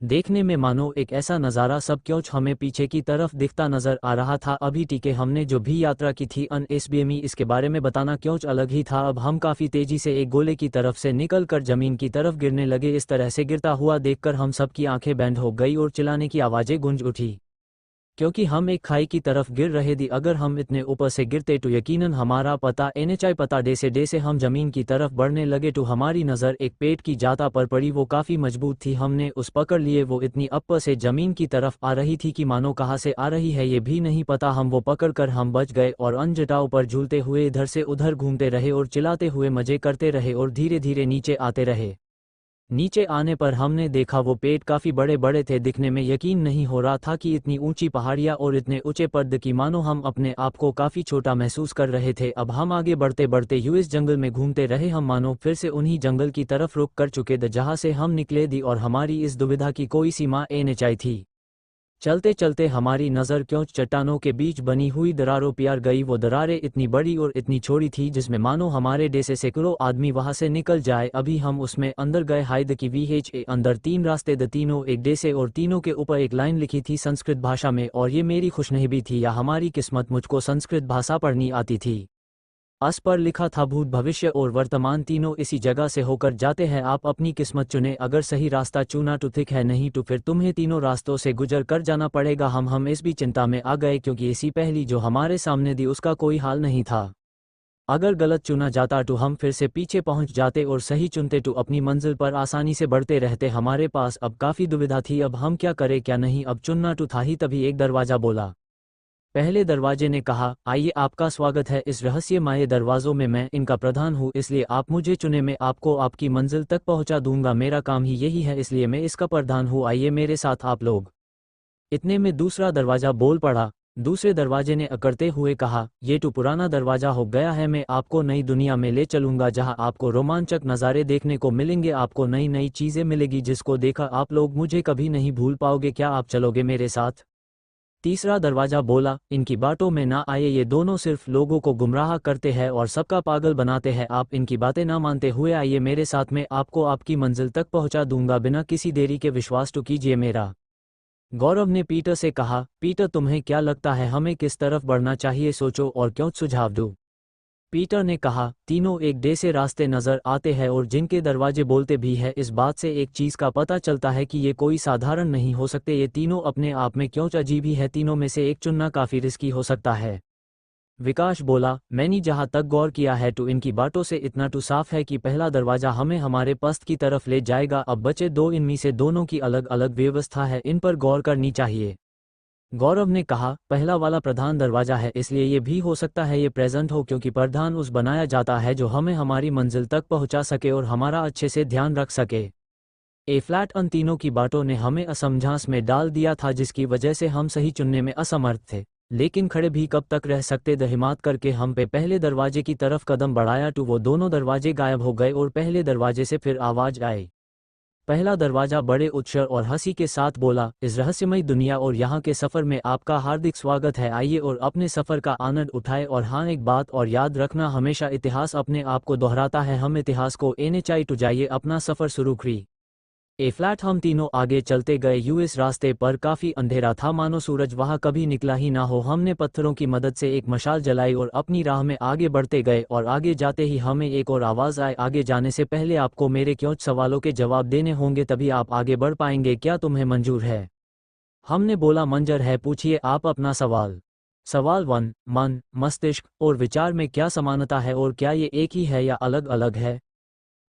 देखने में, मानो एक ऐसा नज़ारा सब क्योंच हमें पीछे की तरफ दिखता नज़र आ रहा था। अभी टीके हमने जो भी यात्रा की थी SBME इसके बारे में बताना क्योंच अलग ही था, अब हम काफ़ी तेज़ी से एक गोले की तरफ से निकल कर ज़मीन की तरफ गिरने लगे, इस तरह से गिरता हुआ देखकर हम सब की आंखें बैंड हो गई और चिल्लाने की आवाज़ें गूंज उठी। क्योंकि हम एक खाई की तरफ गिर रहे थे। अगर हम इतने ऊपर से गिरते तो यकीनन हमारा पता एनएचआई पता डे से हम जमीन की तरफ बढ़ने लगे तो हमारी नज़र एक पेड़ की जाता पर पड़ी। वो काफ़ी मजबूत थी, हमने उस पकड़ लिए। वो इतनी ऊपर से ज़मीन की तरफ आ रही थी कि मानो कहाँ से आ रही है ये भी नहीं पता। हम वो पकड़ कर हम बच गए और अन जटाओं पर झूलते हुए इधर से उधर घूमते रहे और चिल्लाते हुए मज़े करते रहे और धीरे धीरे नीचे आते रहे। नीचे आने पर हमने देखा वो पेड़ काफ़ी बड़े बड़े थे, दिखने में यकीन नहीं हो रहा था कि इतनी ऊंची पहाड़ियाँ और इतने ऊंचे पर्वत की मानो हम अपने आप को काफ़ी छोटा महसूस कर रहे थे। अब हम आगे बढ़ते बढ़ते यूएस जंगल में घूमते रहे। हम मानो फिर से उन्हीं जंगल की तरफ रुख कर चुके थे जहाँ से हम निकले दी और हमारी इस दुविधा की कोई सीमा एनएचआई थी। चलते चलते हमारी नज़र क्यों चट्टानों के बीच बनी हुई दरारों पर गई। वो दरारें इतनी बड़ी और इतनी छोटी थी जिसमें मानो हमारे डे से सैकड़ों आदमी वहां से निकल जाए। अभी हम उसमें अंदर गए। हाइद की VHA अंदर 3 रास्ते द तीनों एक डे से और तीनों के ऊपर एक लाइन लिखी थी संस्कृत भाषा में। और ये मेरी खुशनसीबी थी या हमारी किस्मत, मुझको संस्कृत भाषा पढ़नी आती थी। अस पर लिखा था भूत भविष्य और वर्तमान तीनों इसी जगह से होकर जाते हैं। आप अपनी किस्मत चुने, अगर सही रास्ता चुना तो ठीक है, नहीं तो फिर तुम्हें तीनों रास्तों से गुजर कर जाना पड़ेगा। हम इस भी चिंता में आ गए क्योंकि इसी पहली जो हमारे सामने दी उसका कोई हाल नहीं था। अगर गलत चुना जाता तो हम फिर से पीछे पहुंच जाते और सही चुनते तो अपनी मंजिल पर आसानी से बढ़ते रहते। हमारे पास अब काफ़ी दुविधा थी, अब हम क्या करें क्या नहीं। अब चुनना तो था ही। तभी एक दरवाज़ा बोला। पहले दरवाजे ने कहा, आइए आपका स्वागत है इस रहस्यमय दरवाज़ों में। मैं इनका प्रधान हूँ, इसलिए आप मुझे चुने, मैं आपको आपकी मंजिल तक पहुँचा दूंगा। मेरा काम ही यही है, इसलिए मैं इसका प्रधान हूँ। आइए मेरे साथ आप लोग। इतने में दूसरा दरवाज़ा बोल पड़ा। दूसरे दरवाजे ने अकड़ते हुए कहा, ये तो पुराना दरवाज़ा हो गया है। मैं आपको नई दुनिया में ले चलूँगा जहाँ आपको रोमांचक नज़ारे देखने को मिलेंगे, आपको नई नई चीज़ें मिलेगी जिसको देखा आप लोग मुझे कभी नहीं भूल पाओगे। क्या आप चलोगे मेरे साथ? तीसरा दरवाजा बोला, इनकी बातों में ना आए, ये दोनों सिर्फ लोगों को गुमराह करते हैं और सबका पागल बनाते हैं। आप इनकी बातें ना मानते हुए आइए मेरे साथ, मैं आपको आपकी मंजिल तक पहुंचा दूंगा बिना किसी देरी के। विश्वास तो कीजिए मेरा। गौरव ने पीटर से कहा, पीटर तुम्हें क्या लगता है हमें किस तरफ बढ़ना चाहिए, सोचो और क्यों सुझाव दूं। पीटर ने कहा, तीनों एक डे से रास्ते नजर आते हैं और जिनके दरवाजे बोलते भी है। इस बात से एक चीज का पता चलता है कि ये कोई साधारण नहीं हो सकते। ये तीनों अपने आप में क्यों अजीब ही है। तीनों में से एक चुनना काफी रिस्की हो सकता है। विकास बोला, मैंने जहां तक गौर किया है तो इनकी बातों से इतना तो साफ है कि पहला दरवाजा हमें हमारे पस्त की तरफ ले जाएगा। अब बचे दो, इनमें से दोनों की अलग अलग व्यवस्था है, इन पर गौर करनी चाहिए। गौरव ने कहा, पहला वाला प्रधान दरवाजा है, इसलिए ये भी हो सकता है ये प्रेजेंट हो, क्योंकि प्रधान उस बनाया जाता है जो हमें हमारी मंजिल तक पहुंचा सके और हमारा अच्छे से ध्यान रख सके। ए फ्लैट अन तीनों की बातों ने हमें असमंजस में डाल दिया था जिसकी वजह से हम सही चुनने में असमर्थ थे। लेकिन खड़े भी कब तक रह सकते थे। हिम्मत करके हम पे पहले दरवाजे की तरफ कदम बढ़ाया तो वो दोनों दरवाजे गायब हो गए और पहले दरवाजे से फिर आवाज आई। पहला दरवाजा बड़े उत्साह और हंसी के साथ बोला, इस रहस्यमय दुनिया और यहाँ के सफ़र में आपका हार्दिक स्वागत है। आइए और अपने सफ़र का आनंद उठाए। और हाँ, एक बात और याद रखना, हमेशा इतिहास अपने आप को दोहराता है। हम इतिहास को एनएचआई टू जाइए अपना सफ़र शुरू करी। ए फ्लैट हम तीनों आगे चलते गए। यूएस रास्ते पर काफ़ी अंधेरा था, मानो सूरज वहाँ कभी निकला ही ना हो। हमने पत्थरों की मदद से एक मशाल जलाई और अपनी राह में आगे बढ़ते गए। और आगे जाते ही हमें एक और आवाज़ आई, आगे जाने से पहले आपको मेरे कुछ सवालों के जवाब देने होंगे, तभी आप आगे बढ़ पाएंगे। क्या तुम्हें मंजूर है? हमने बोला, मंजूर है, पूछिए आप अपना सवाल। सवाल 1, मन, मस्तिष्क और विचार में क्या समानता है और क्या ये एक ही है या अलग अलग है?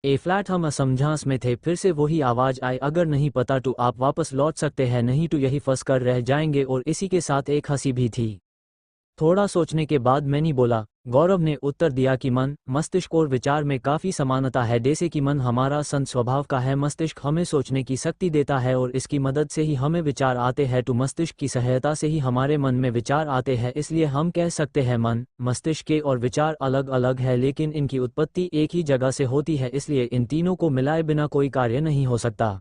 ए फ्लैट हम असमंजस में थे। फिर से वही आवाज़ आई, अगर नहीं पता तो आप वापस लौट सकते हैं, नहीं तो यही फंस कर रह जाएंगे। और इसी के साथ एक हंसी भी थी। थोड़ा सोचने के बाद मैंने बोला, गौरव ने उत्तर दिया कि मन, मस्तिष्क और विचार में काफ़ी समानता है। जैसे कि मन हमारा संत स्वभाव का है, मस्तिष्क हमें सोचने की शक्ति देता है और इसकी मदद से ही हमें विचार आते हैं, तो मस्तिष्क की सहायता से ही हमारे मन में विचार आते हैं। इसलिए हम कह सकते हैं मन, मस्तिष्क के और विचार अलग अलग है, लेकिन इनकी उत्पत्ति एक ही जगह से होती है, इसलिए इन तीनों को मिलाए बिना कोई कार्य नहीं हो सकता।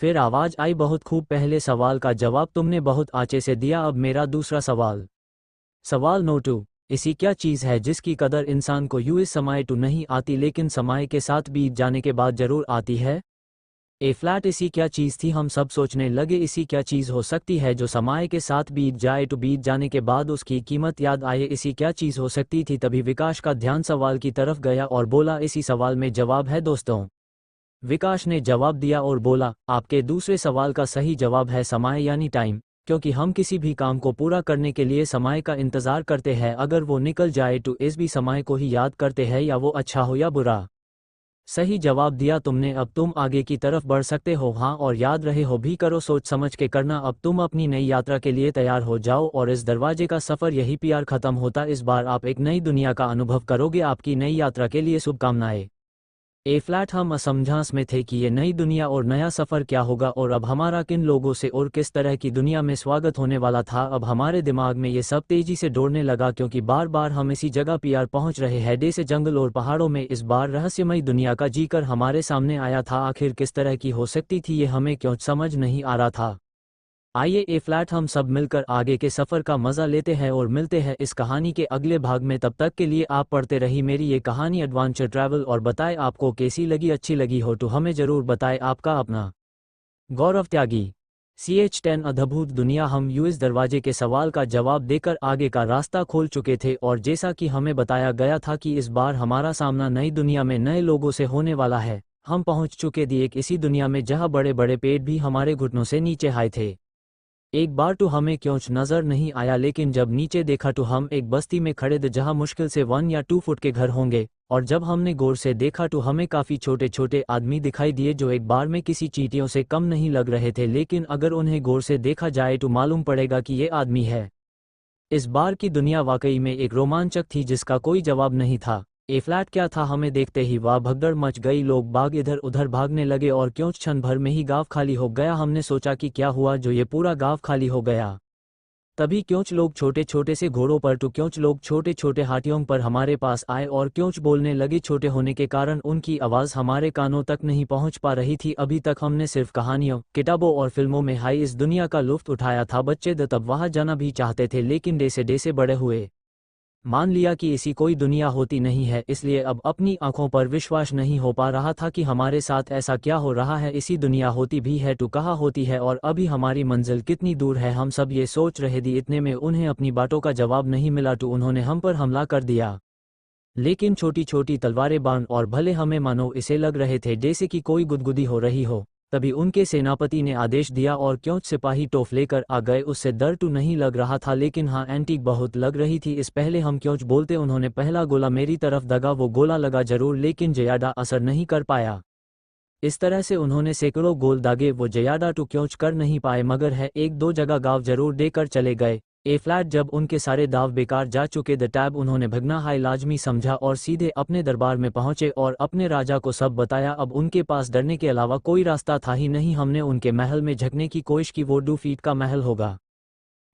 फिर आवाज़ आई, बहुत खूब, पहले सवाल का जवाब तुमने बहुत अच्छे से दिया। अब मेरा दूसरा सवाल। सवाल नो 2, ऐसी क्या चीज़ है जिसकी कदर इंसान को यूएस समय तो नहीं आती, लेकिन समय के साथ बीत जाने के बाद जरूर आती है? ए फ्लैट, ऐसी क्या चीज़ थी? हम सब सोचने लगे, ऐसी क्या चीज़ हो सकती है जो समय के साथ बीत जाए तो बीत जाने के बाद उसकी कीमत याद आए? ऐसी क्या चीज़ हो सकती थी? तभी विकास का ध्यान सवाल की तरफ गया और बोला, इसी सवाल में जवाब है दोस्तों। विकास ने जवाब दिया और बोला, आपके दूसरे सवाल का सही जवाब है समय यानी टाइम, क्योंकि हम किसी भी काम को पूरा करने के लिए समय का इंतज़ार करते हैं, अगर वो निकल जाए तो इस भी समय को ही याद करते हैं, या वो अच्छा हो या बुरा। सही जवाब दिया तुमने। अब तुम आगे की तरफ बढ़ सकते हो। हाँ, और याद रहे हो भी करो, सोच समझ के करना। अब तुम अपनी नई यात्रा के लिए तैयार हो जाओ और इस दरवाजे का सफ़र यही प्यार ख़त्म होता। इस बार आप एक नई दुनिया का अनुभव करोगे। आपकी नई यात्रा के लिए शुभकामनाएं। ए फ्लैट। हम असमंजस में थे कि ये नई दुनिया और नया सफ़र क्या होगा और अब हमारा किन लोगों से और किस तरह की दुनिया में स्वागत होने वाला था। अब हमारे दिमाग में ये सब तेज़ी से दौड़ने लगा, क्योंकि बार बार हम इसी जगह पीआर पहुंच रहे हैं, जैसे जंगल और पहाड़ों में। इस बार रहस्यमयी दुनिया का जीकर हमारे सामने आया था। आखिर किस तरह की हो सकती थी ये हमें क्यों समझ नहीं आ रहा था। आइए ए फ्लैट, हम सब मिलकर आगे के सफ़र का मज़ा लेते हैं और मिलते हैं इस कहानी के अगले भाग में। तब तक के लिए आप पढ़ते रही मेरी ये कहानी एडवेंचर ट्रैवल, और बताएं आपको कैसी लगी। अच्छी लगी हो तो हमें ज़रूर बताएं। आपका अपना गौरव त्यागी। CH10 अद्भुत दुनिया। हम यूएस दरवाजे के सवाल का जवाब देकर आगे का रास्ता खोल चुके थे, और जैसा कि हमें बताया गया था कि इस बार हमारा सामना नई दुनिया में नए लोगों से होने वाला है। हम पहुंच चुके थे एक ऐसी दुनिया में जहां बड़े बड़े पेड़ भी हमारे घुटनों से नीचे आए थे। एक बार तो हमें क्योंच नजर नहीं आया, लेकिन जब नीचे देखा तो हम एक बस्ती में खड़े थे जहां मुश्किल से 1 या 2 फुट के घर होंगे। और जब हमने गौर से देखा तो हमें काफ़ी छोटे छोटे आदमी दिखाई दिए जो एक बार में किसी चींटियों से कम नहीं लग रहे थे, लेकिन अगर उन्हें गौर से देखा जाए तो मालूम पड़ेगा कि ये आदमी है। इस बार की दुनिया वाकई में एक रोमांचक थी जिसका कोई जवाब नहीं था। ए फ्लैट क्या था, हमें देखते ही वाह भगदड़ मच गई। लोग बाग इधर उधर भागने लगे और क्यों क्षण भर में ही गांव खाली हो गया। हमने सोचा कि क्या हुआ जो ये पूरा गांव खाली हो गया। तभी क्योंच लोग छोटे छोटे से घोड़ों पर तो क्योंच लोग छोटे छोटे हाथियों पर हमारे पास आए और क्योंच बोलने लगे। छोटे होने के कारण उनकी आवाज़ हमारे कानों तक नहीं पहुंच पा रही थी। अभी तक हमने सिर्फ कहानियों, किताबों और फिल्मों में हाई इस दुनिया का लुत्फ उठाया था। बच्चे तब वहां जाना भी चाहते थे, लेकिन जैसे जैसे बड़े हुए मान लिया कि ऐसी कोई दुनिया होती नहीं है, इसलिए अब अपनी आंखों पर विश्वास नहीं हो पा रहा था कि हमारे साथ ऐसा क्या हो रहा है। ऐसी दुनिया होती भी है तो कहाँ होती है, और अभी हमारी मंजिल कितनी दूर है। हम सब ये सोच रहे थे, इतने में उन्हें अपनी बातों का जवाब नहीं मिला तो उन्होंने हम पर हमला कर दिया, लेकिन छोटी छोटी तलवारें बाण, और भले हमें मानो इसे लग रहे थे जैसे कि कोई गुदगुदी हो रही हो। तभी उनके सेनापति ने आदेश दिया और क्योंच सिपाही टोफ लेकर आ गए। उससे डर तो नहीं लग रहा था, लेकिन हाँ एंटीक बहुत लग रही थी। इस पहले हम क्योंच बोलते उन्होंने पहला गोला मेरी तरफ दगा। वो गोला लगा जरूर, लेकिन ज्यादा असर नहीं कर पाया। इस तरह से उन्होंने सैकड़ों गोल दागे, वो ज्यादा तो क्योंच कर नहीं पाए, मगर है एक दो जगह गाँव जरूर देकर चले गए। ए फ्लैट, जब उनके सारे दाव बेकार जा चुके द टैब उन्होंने भगना हाई लाजमी समझा और सीधे अपने दरबार में पहुंचे और अपने राजा को सब बताया। अब उनके पास डरने के अलावा कोई रास्ता था ही नहीं। हमने उनके महल में झकने की कोशिश की, वो 2 फीट का महल होगा।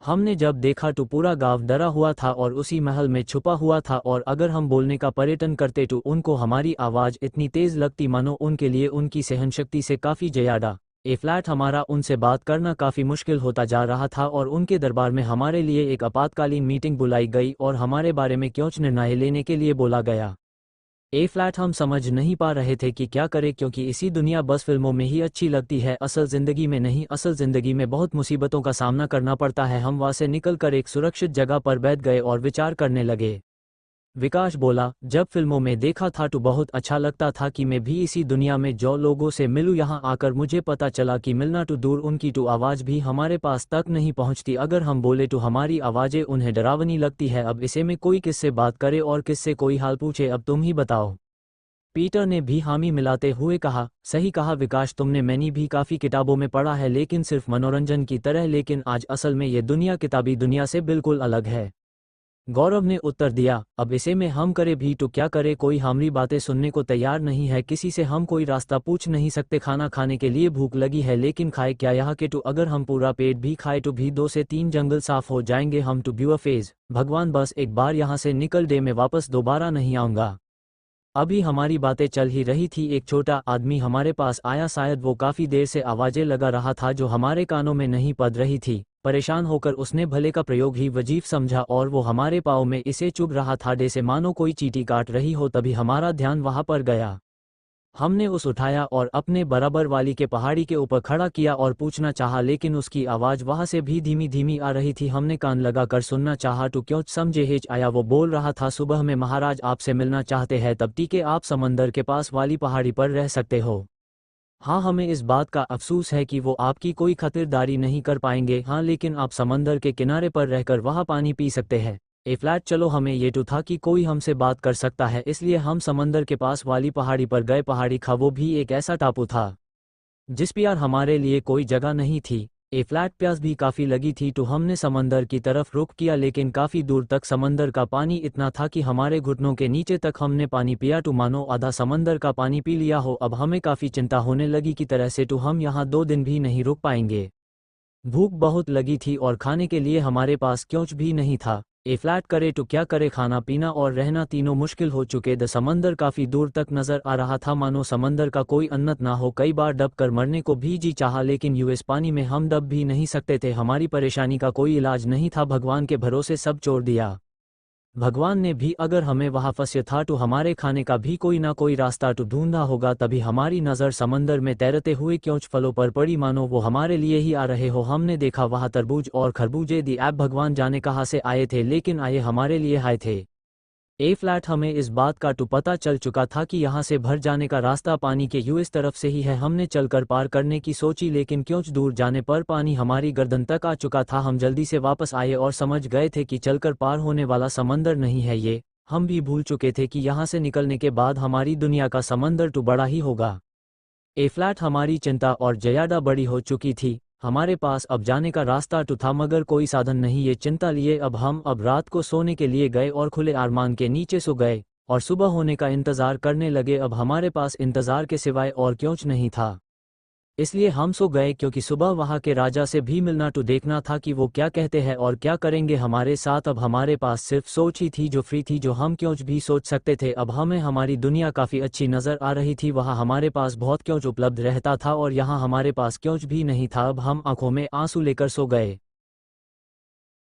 हमने जब देखा तो पूरा गांव डरा हुआ था और उसी महल में छुपा हुआ था, और अगर हम बोलने का पर्यटन करते तो उनको हमारी आवाज़ इतनी तेज़ लगती मानो उनके लिए उनकी सहनशक्ति से काफ़ी ज्यादा। ए फ्लैट, हमारा उनसे बात करना काफ़ी मुश्किल होता जा रहा था और उनके दरबार में हमारे लिए एक आपातकालीन मीटिंग बुलाई गई और हमारे बारे में क्योंच निर्णय लेने के लिए बोला गया। ए फ्लैट, हम समझ नहीं पा रहे थे कि क्या करें, क्योंकि इसी दुनिया बस फिल्मों में ही अच्छी लगती है, असल ज़िंदगी में नहीं। असल ज़िंदगी में बहुत मुसीबतों का सामना करना पड़ता है। हम वहाँ से निकल कर एक सुरक्षित जगह पर बैठ गए और विचार करने लगे। विकास बोला, जब फिल्मों में देखा था तो बहुत अच्छा लगता था कि मैं भी इसी दुनिया में जो लोगों से मिलूं। यहाँ आकर मुझे पता चला कि मिलना तो दूर, उनकी तो आवाज़ भी हमारे पास तक नहीं पहुँचती। अगर हम बोले तो हमारी आवाज़ें उन्हें डरावनी लगती है। अब इसे में कोई किससे बात करे और किससे कोई हाल पूछे, अब तुम ही बताओ। पीटर ने भी हामी मिलाते हुए कहा, सही कहा विकास तुमने। मैंने भी काफ़ी किताबों में पढ़ा है, लेकिन सिर्फ मनोरंजन की तरह, लेकिन आज असल में ये दुनिया किताबी दुनिया से बिल्कुल अलग है। गौरव ने उत्तर दिया, अब इसे में हम करे भी तो क्या करे, कोई हमारी बातें सुनने को तैयार नहीं है। किसी से हम कोई रास्ता पूछ नहीं सकते। खाना खाने के लिए भूख लगी है, लेकिन खाए क्या यहाँ के? तो अगर हम पूरा पेट भी खाए तो भी 2 से 3 जंगल साफ हो जाएंगे। हम तो ब्यूफेज, भगवान बस एक बार यहाँ से निकल दे, मैं वापस दोबारा नहीं आऊँगा। अभी हमारी बातें चल ही रही थी, एक छोटा आदमी हमारे पास आया। शायद वो काफ़ी देर से आवाज़ें लगा रहा था जो हमारे कानों में नहीं पड़ रही थी। परेशान होकर उसने भले का प्रयोग ही वजीफ समझा और वो हमारे पाँव में इसे चुभ रहा था जैसे मानो कोई चींटी काट रही हो। तभी हमारा ध्यान वहाँ पर गया। हमने उस उठाया और अपने बराबर वाली के पहाड़ी के ऊपर खड़ा किया और पूछना चाहा, लेकिन उसकी आवाज़ वहाँ से भी धीमी धीमी आ रही थी। हमने कान लगा कर सुनना चाहा तो क्यों समझे हेच आया। वो बोल रहा था, सुबह में महाराज आपसे मिलना चाहते हैं, तब टीके आप समंदर के पास वाली पहाड़ी पर रह सकते हो। हाँ, हमें इस बात का अफसोस है कि वो आपकी कोई खातिरदारी नहीं कर पाएंगे। हाँ, लेकिन आप समंदर के किनारे पर रहकर वहाँ पानी पी सकते हैं। ए फ्लैट, चलो हमें ये तो था कि कोई हमसे बात कर सकता है, इसलिए हम समंदर के पास वाली पहाड़ी पर गए। पहाड़ी खा वो भी एक ऐसा टापू था जिस पर यार हमारे लिए कोई जगह नहीं थी। ए फ्लैट, प्यास भी काफ़ी लगी थी तो हमने समंदर की तरफ रुख किया, लेकिन काफ़ी दूर तक समंदर का पानी इतना था कि हमारे घुटनों के नीचे तक हमने पानी पिया तो मानो आधा समंदर का पानी पी लिया हो। अब हमें काफ़ी चिंता होने लगी कि तरह से तो हम यहाँ 2 दिन भी नहीं रुक पाएंगे। भूख बहुत लगी थी और खाने के लिए हमारे पास कुछ भी नहीं था। ए फ्लैट, करे तो क्या करे, खाना पीना और रहना तीनों मुश्किल हो चुके। द समंदर काफ़ी दूर तक नज़र आ रहा था, मानो समंदर का कोई अन्नत ना हो। कई बार डब कर मरने को भी जी चाहा, लेकिन यूएस पानी में हम डब भी नहीं सकते थे। हमारी परेशानी का कोई इलाज नहीं था। भगवान के भरोसे सब छोड़ दिया। भगवान ने भी अगर हमें वहाँ फंसे था तो हमारे खाने का भी कोई ना कोई रास्ता तो ढूंढा होगा। तभी हमारी नज़र समंदर में तैरते हुए क्योंच फलों पर पड़ी, मानो वो हमारे लिए ही आ रहे हो। हमने देखा वहाँ तरबूज और खरबूजे। दी ऐप, भगवान जाने कहाँ से आए थे, लेकिन आए हमारे लिए आए थे। ए फ्लैट, हमें इस बात का तो पता चल चुका था कि यहाँ से भर जाने का रास्ता पानी के यूएस तरफ से ही है। हमने चलकर पार करने की सोची, लेकिन कुछ दूर जाने पर पानी हमारी गर्दन तक आ चुका था। हम जल्दी से वापस आए और समझ गए थे कि चलकर पार होने वाला समंदर नहीं है ये। हम भी भूल चुके थे कि यहाँ से निकलने के बाद हमारी दुनिया का समंदर तो बड़ा ही होगा। ए फ्लैट, हमारी चिंता और ज़्यादा बड़ी हो चुकी थी। हमारे पास अब जाने का रास्ता तो था मगर कोई साधन नहीं। ये चिंता लिए अब रात को सोने के लिए गए और खुले आसमान के नीचे सो गए और सुबह होने का इंतज़ार करने लगे। अब हमारे पास इंतज़ार के सिवाय और कुछ नहीं था, इसलिए हम सो गए, क्योंकि सुबह वहाँ के राजा से भी मिलना तो देखना था कि वो क्या कहते हैं और क्या करेंगे हमारे साथ। अब हमारे पास सिर्फ सोच ही थी जो फ्री थी, जो हम कुछ भी सोच सकते थे। अब हमें हमारी दुनिया काफ़ी अच्छी नज़र आ रही थी। वहाँ हमारे पास बहुत कुछ उपलब्ध रहता था और यहाँ हमारे पास कुछ भी नहीं था। अब हम आंखों में आंसू लेकर सो गए।